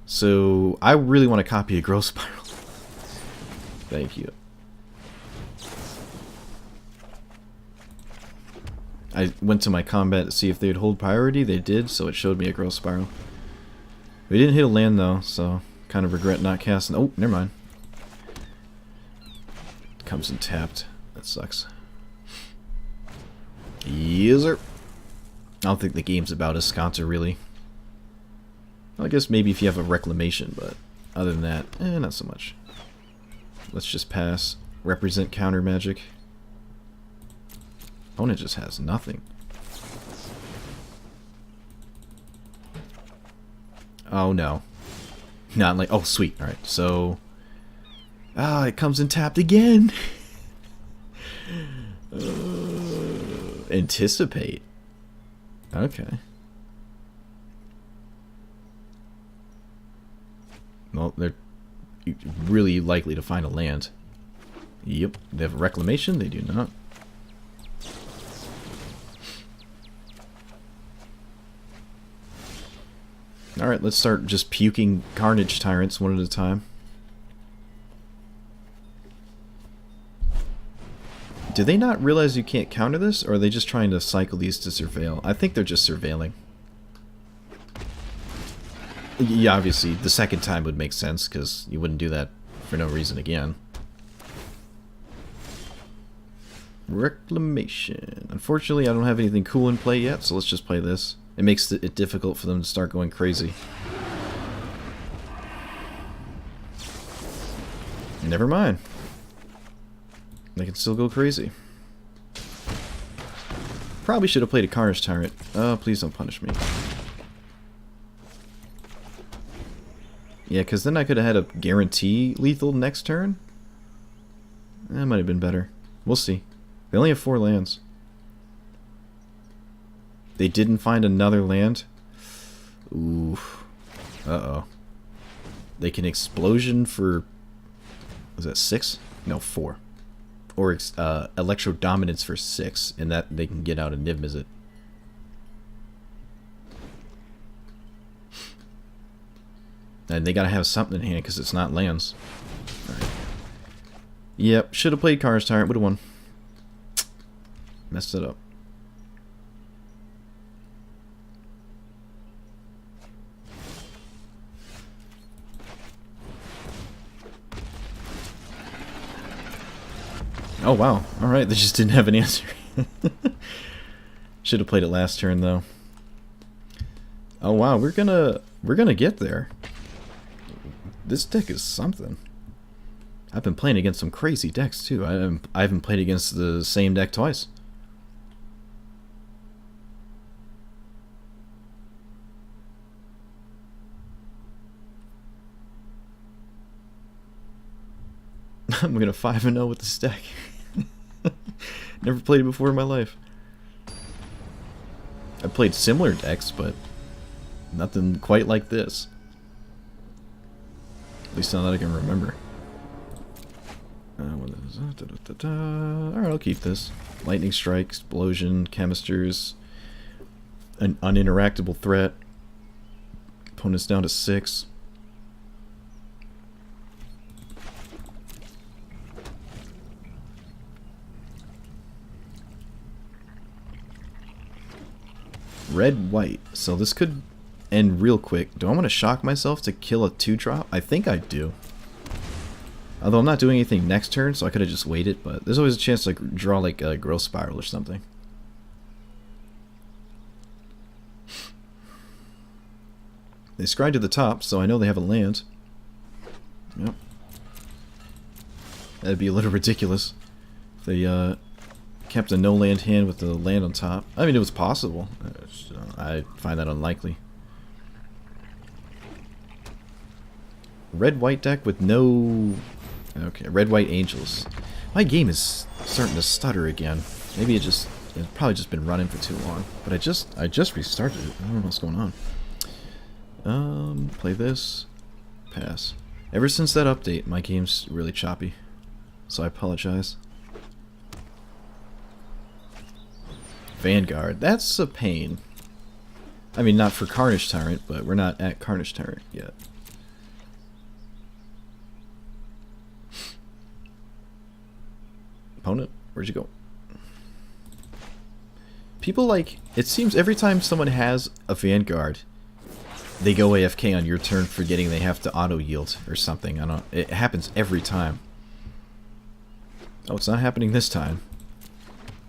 So, I really want to copy a Growth Spiral. Thank you. I went to my combat to see if they'd hold priority. They did, so it showed me a Growth Spiral. We didn't hit a land, though, so kind of regret not casting. Oh, never mind. Comes in tapped. That sucks. Yes, sir. I don't think the game's about Escanta, really. Well, I guess maybe if you have a Reclamation, but other than that, not so much. Let's just pass. Represent counter magic. Opponent just has nothing. Oh no. Not like, oh sweet, alright, so it comes in tapped again. Anticipate. Okay. Well, they're really likely to find a land. Yep, they have a Reclamation, they do not. Alright, let's start just puking Carnage Tyrants one at a time. Do they not realize you can't counter this, or are they just trying to cycle these to surveil? I think they're just surveilling. Yeah, obviously, the second time would make sense, because you wouldn't do that for no reason again. Reclamation. Unfortunately, I don't have anything cool in play yet, so let's just play this. It makes it difficult for them to start going crazy. Never mind. They can still go crazy. Probably should have played a Carnage Tyrant. Please don't punish me. Yeah, because then I could have had a guarantee lethal next turn. That might have been better. We'll see. They only have 4 lands. They didn't find another land? Ooh. Uh-oh. They can Explosion for... Was that 6? No, 4. Or Electro Dominance for 6, and that they can get out a Niv Mizzet. And they gotta have something in hand because it's not lands. Alright. Yep, should have played Carnage Tyrant, would have won. Messed it up. Oh wow, alright, they just didn't have an answer. Should have played it last turn though. Oh wow, we're gonna get there. This deck is something. I've been playing against some crazy decks too. I haven't played against the same deck twice. I'm gonna 5-0 with this deck. Never played it before in my life. I've played similar decks, but nothing quite like this. At least not that I can remember. Alright, I'll keep this. Lightning Strike, Explosion, Chemisters, an uninteractable threat. Opponent's down to 6. Red, white. So this could end real quick. Do I want to shock myself to kill a 2-drop? I think I do. Although I'm not doing anything next turn, so I could have just waited, but there's always a chance to draw like a Growth Spiral or something. They scry to the top, so I know they have a land. Yep. That'd be a little ridiculous if they kept a no-land hand with the land on top. I mean, it was possible. I find that unlikely. Red-white deck with no... Okay, red-white angels. My game is starting to stutter again. Maybe it's probably just been running for too long. But I just restarted it. I don't know what's going on. Play this. Pass. Ever since that update, my game's really choppy. So I apologize. Vanguard. That's a pain. I mean, not for Carnage Tyrant, but we're not at Carnage Tyrant yet. Opponent, where'd you go? People like... It seems every time someone has a Vanguard, they go AFK on your turn forgetting they have to auto-yield or something. I don't... It happens every time. Oh, it's not happening this time.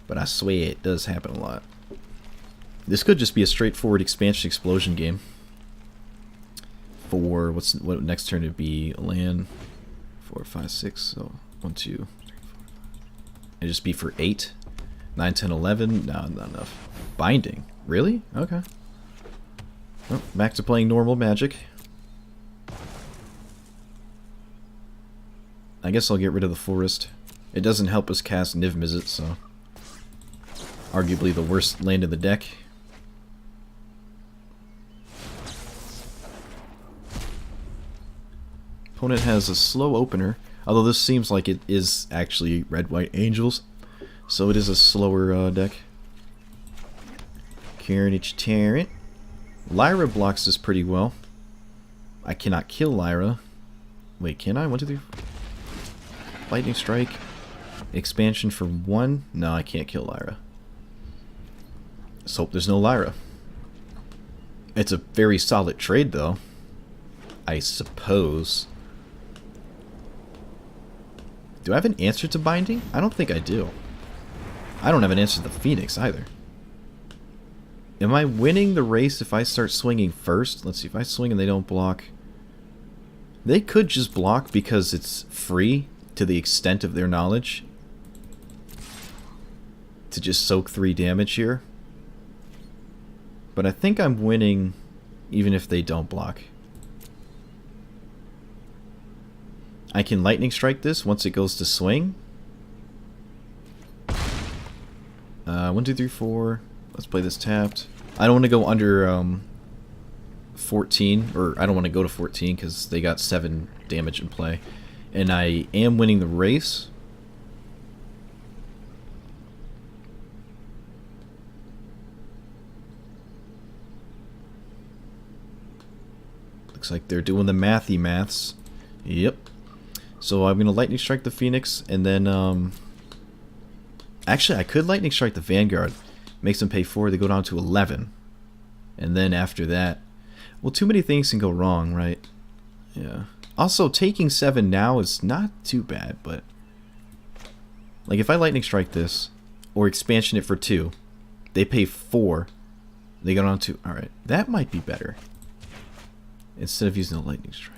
But I swear it does happen a lot. This could just be a straightforward expansion explosion game. For what next turn would be land 4, 5, 6. So 1, 2, 3, 4. It'd just be for 8, 9, 10, 11. No, not enough. Binding, really? Okay. Well, back to playing normal Magic. I guess I'll get rid of the forest. It doesn't help us cast Niv Mizzet, so arguably the worst land in the deck. Opponent has a slow opener, although this seems like it is actually red-white angels, so it is a slower deck. Carnage Tyrant. Lyra blocks this pretty well. I cannot kill Lyra. Wait, can I? 1, 2, 3. Lightning Strike. Expansion for 1. No, I can't kill Lyra. Let's hope there's no Lyra. It's a very solid trade, though. I suppose. Do I have an answer to Binding? I don't think I do. I don't have an answer to the Phoenix either. Am I winning the race if I start swinging first? Let's see, if I swing and they don't block. They could just block because it's free to the extent of their knowledge. To just soak 3 damage here. But I think I'm winning even if they don't block. I can Lightning Strike this once it goes to swing. 1, 2, 3, 4. Let's play this tapped. I don't want to go under 14, or I don't want to go to 14 because they got 7 damage in play. And I am winning the race. Looks like they're doing the mathy maths. Yep. So I'm going to Lightning Strike the Phoenix, and then... Actually, I could Lightning Strike the Vanguard. Makes them pay 4, they go down to 11. And then after that... Well, too many things can go wrong, right? Yeah. Also, taking 7 now is not too bad, but... Like, if I Lightning Strike this, or expansion it for 2, they pay 4, they go down to... Alright, that might be better. Instead of using a Lightning Strike.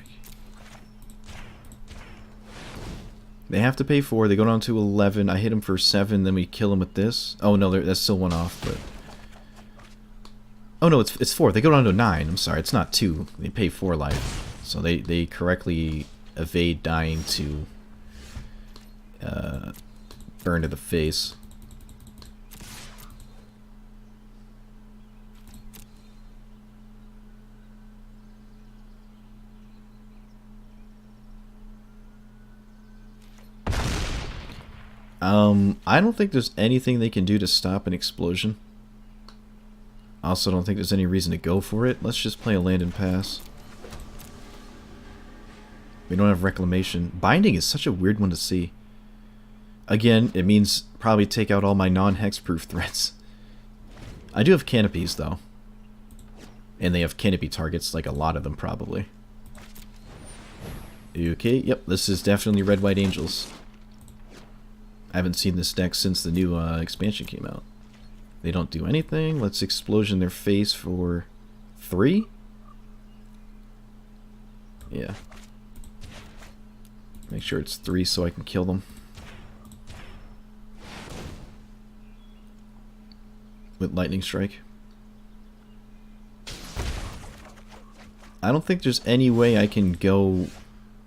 They have to pay 4. They go down to 11. I hit them for 7. Then we kill them with this. Oh no, that's still 1 off. But oh no, it's 4. They go down to 9. I'm sorry, it's not 2. They pay 4 life. So they correctly evade dying to burn to the face. I don't think there's anything they can do to stop an explosion. I also don't think there's any reason to go for it. Let's just play a land and pass. We don't have Reclamation. Binding is such a weird one to see. Again, it means probably take out all my non-hexproof threats. I do have canopies, though. And they have canopy targets, like a lot of them, probably. Okay, yep, this is definitely Red White Angels. I haven't seen this deck since the new expansion came out. They don't do anything. Let's Explosion their face for 3? Yeah. Make sure it's 3 so I can kill them. With Lightning Strike. I don't think there's any way I can go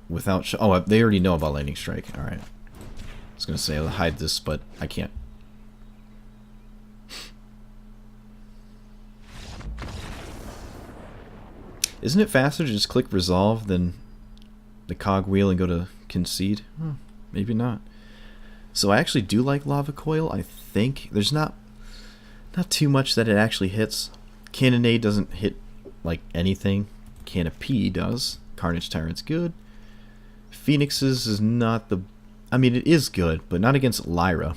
without... oh, they already know about Lightning Strike. Alright. I was going to say I'll hide this, but I can't. Isn't it faster to just click Resolve than the cog wheel and go to Concede? Maybe not. So I actually do like Lava Coil. I think there's not too much that it actually hits. Cannonade doesn't hit like anything. Canopy does. Carnage Tyrant's good. Phoenix's is not the... I mean, it is good, but not against Lyra.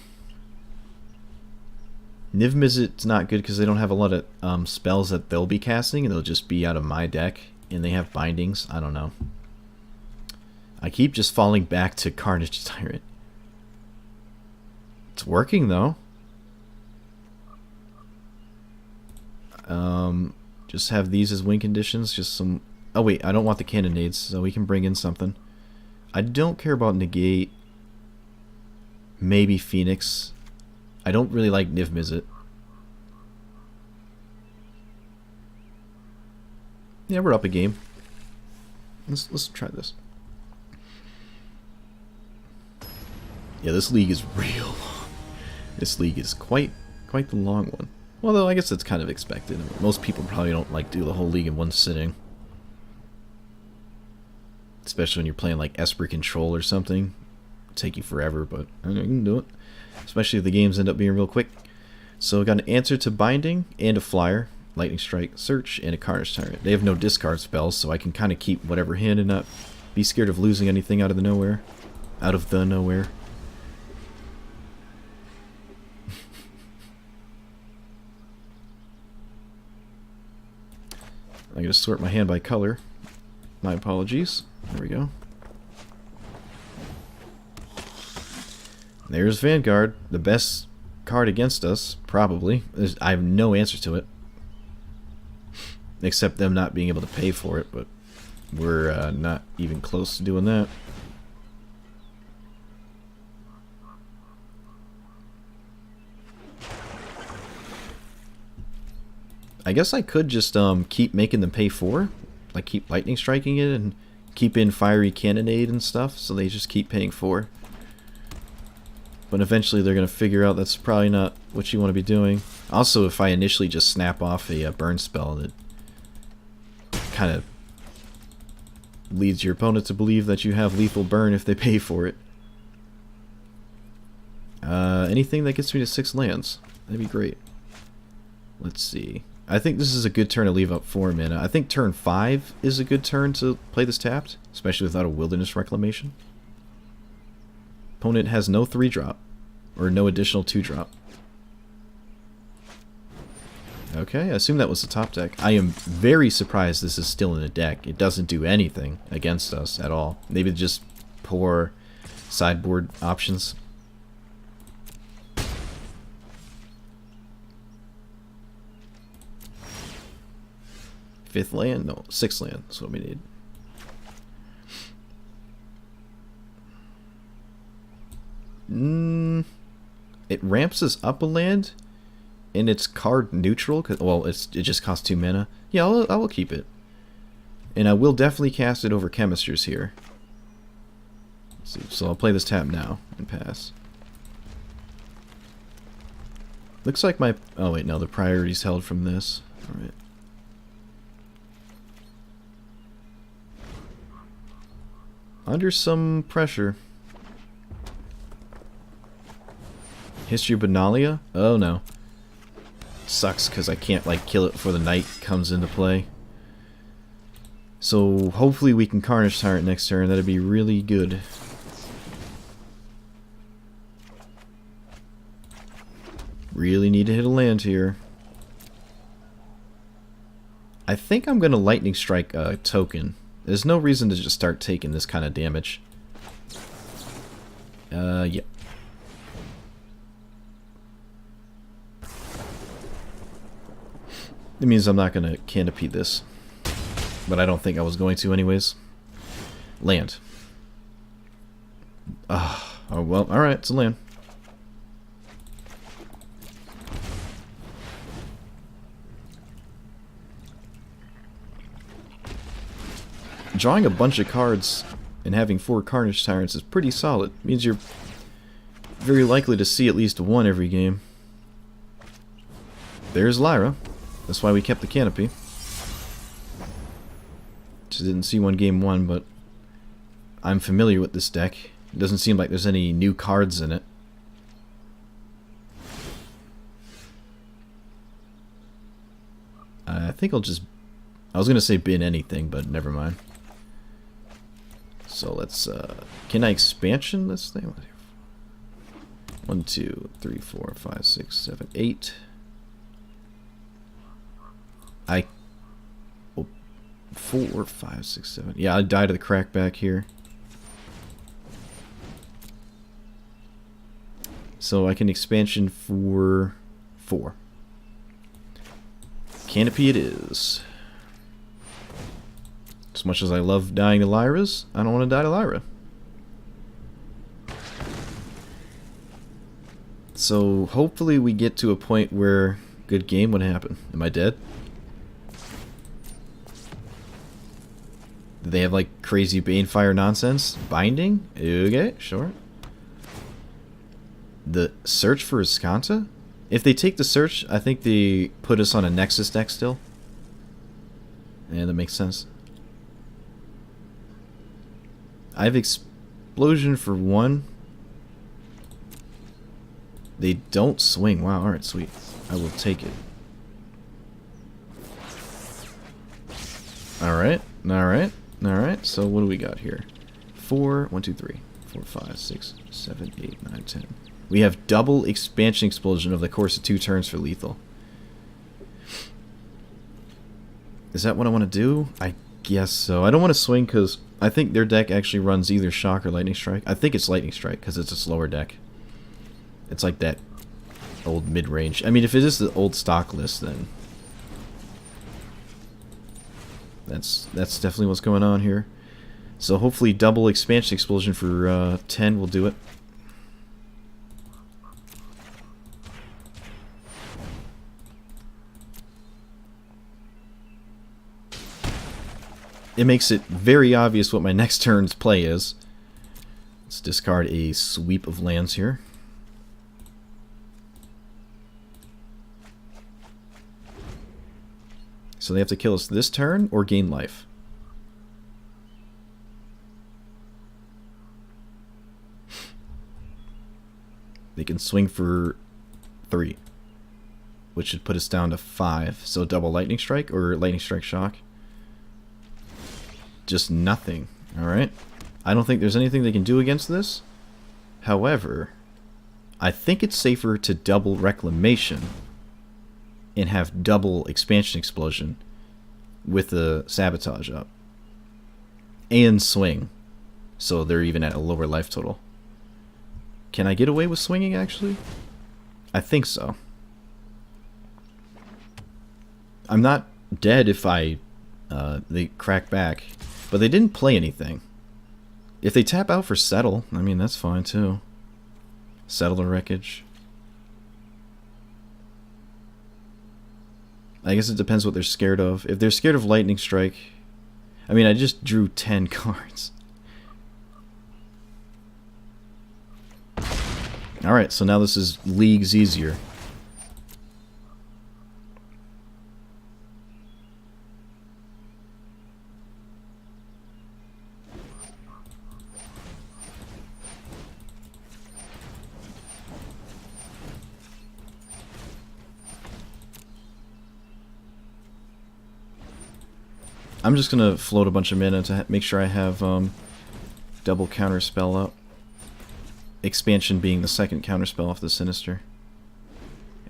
Niv Mizzet's not good because they don't have a lot of spells that they'll be casting, and they'll just be out of my deck, and they have bindings. I don't know. I keep just falling back to Carnage Tyrant. It's working, though. Just have these as win conditions. Just some... oh, wait, I don't want the Cannonades, so we can bring in something. I don't care about Negate. Maybe Phoenix. I don't really like Niv Mizzet. Yeah, we're up a game. Let's try this. Yeah, this league is real long. This league is quite the long one. Although I guess that's kind of expected. Most people probably don't like do the whole league in one sitting. Especially when you're playing like Esper Control or something. It'll take you forever, but I know you can do it. Especially if the games end up being real quick. So we got an answer to Binding and a Flyer, Lightning Strike, Search, and a Carnage Tyrant. They have no discard spells, so I can kind of keep whatever hand and not be scared of losing anything out of the nowhere. Out of the nowhere. I'm going to sort my hand by color. My apologies. There we go. There's Vanguard, the best card against us, probably. I have no answer to it. Except them not being able to pay for it, but we're not even close to doing that. I guess I could just keep making them pay 4. Like keep Lightning Striking it and keep in Fiery Cannonade and stuff, so they just keep paying 4. But eventually they're going to figure out that's probably not what you want to be doing. Also, if I initially just snap off a burn spell, that kind of leads your opponent to believe that you have lethal burn if they pay for it. Anything that gets me to 6 lands. That'd be great. Let's see. I think this is a good turn to leave up 4 mana. I think turn 5 is a good turn to play this tapped, especially without a Wilderness Reclamation. Opponent has no 3-drop, or no additional 2-drop. Okay, I assume that was the top deck. I am very surprised this is still in the deck. It doesn't do anything against us at all. Maybe just poor sideboard options. Fifth land? No, 6th land. That's what we need. ramps us up a land and it's card neutral, well, it just costs 2 mana, yeah, I will keep it. And I will definitely cast it over Chemisters here. Let's see, so I'll play this tap now and pass. Looks like my... Oh wait, no, the priority's held from this. Alright. Under some pressure. History of Benalia? Oh no. Sucks because I can't like kill it before the night comes into play. So hopefully we can Carnage Tyrant next turn. That'd be really good. Really need to hit a land here. I think I'm going to Lightning Strike a token. There's no reason to just start taking this kind of damage. Yeah. It means I'm not going to Canopy this. But I don't think I was going to anyways. Land. Oh well, alright, it's a land. Drawing a bunch of cards and having 4 Carnage Tyrants is pretty solid. It means you're very likely to see at least one every game. There's Lyra. That's why we kept the Canopy. Just didn't see one game 1, but I'm familiar with this deck. It doesn't seem like there's any new cards in it. I think I'll just... I was going to say bin anything, but never mind. So let's... can I expansion this thing? 1, 2, 3, 4, 5, 6, 7, 8. I... 4, 5, 6, 7. Yeah, I died to the crack back here. So I can expansion for 4. Canopy it is. As much as I love dying to Lyras, I don't want to die to Lyra. So hopefully we get to a point where good game would happen. Am I dead? Do they have like crazy Banefire nonsense? Binding? Okay, sure. The search for Iskanta? If they take the search, I think they put us on a Nexus deck still. Yeah, that makes sense. I have Explosion for 1. They don't swing. Wow, alright, sweet. I will take it. Alright, alright, alright. So what do we got here? 4, 1, 2, 3, 4, 5, 6, 7, 8, 9, 10. We have double Expansion Explosion over the course of 2 turns for lethal. Is that what I want to do? I guess so. I don't want to swing because I think their deck actually runs either Shock or Lightning Strike. I think it's Lightning Strike because it's a slower deck. It's like that old mid-range. I mean, if it is the old stock list, then that's definitely what's going on here. So hopefully double Expansion Explosion for 10 will do it. It makes it very obvious what my next turn's play is. Let's discard a sweep of lands here. So they have to kill us this turn or gain life. They can swing for 3, which should put us down to 5. So double Lightning Strike or Lightning Strike Shock. Just nothing. Alright. I don't think there's anything they can do against this. However, I think it's safer to double Reclamation and have double Expansion Explosion with the Sabotage up. And swing. So they're even at a lower life total. Can I get away with swinging, actually? I think so. I'm not dead if they crack back. But they didn't play anything. If they tap out for Settle, I mean, that's fine too. Settle the Wreckage. I guess it depends what they're scared of. If they're scared of Lightning Strike... I mean, I just drew 10 cards. Alright, so now this is leagues easier. I'm just gonna float a bunch of mana to make sure I have double counter spell up. Expansion being the second counter spell off the Sinister.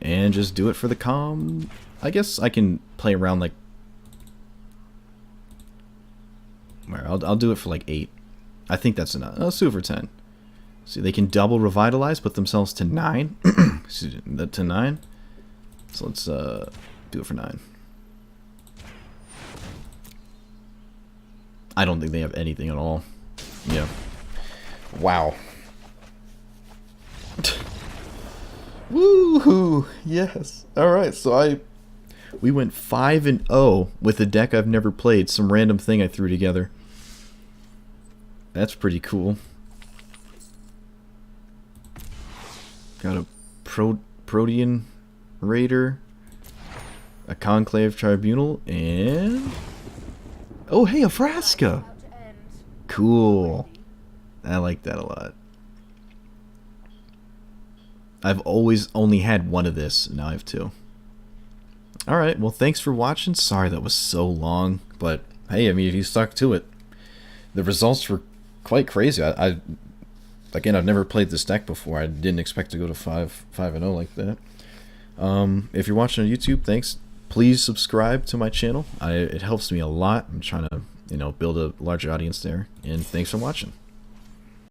And just do it for the calm. I guess I can play around like... I'll do it for like 8. I think that's enough. Let's do it for 10. See, they can double Revitalize, put themselves to 9. Excuse me, to 9. So let's do it for 9. I don't think they have anything at all. Yeah. Wow. Woohoo! Yes. Alright, so we went 5-0 with a deck I've never played. Some random thing I threw together. That's pretty cool. Got a Protean Raider, a Conclave Tribunal, and... Oh, hey, a Vraska! Cool. I like that a lot. I've always only had one of this, now I have 2. Alright, well, thanks for watching. Sorry that was so long, but hey, I mean, if you stuck to it, the results were quite crazy. Again, I've never played this deck before. I didn't expect to go to 5-0 like that. If you're watching on YouTube, thanks. Please subscribe to my channel. It helps me a lot. I'm trying to, build a larger audience there. And thanks for watching.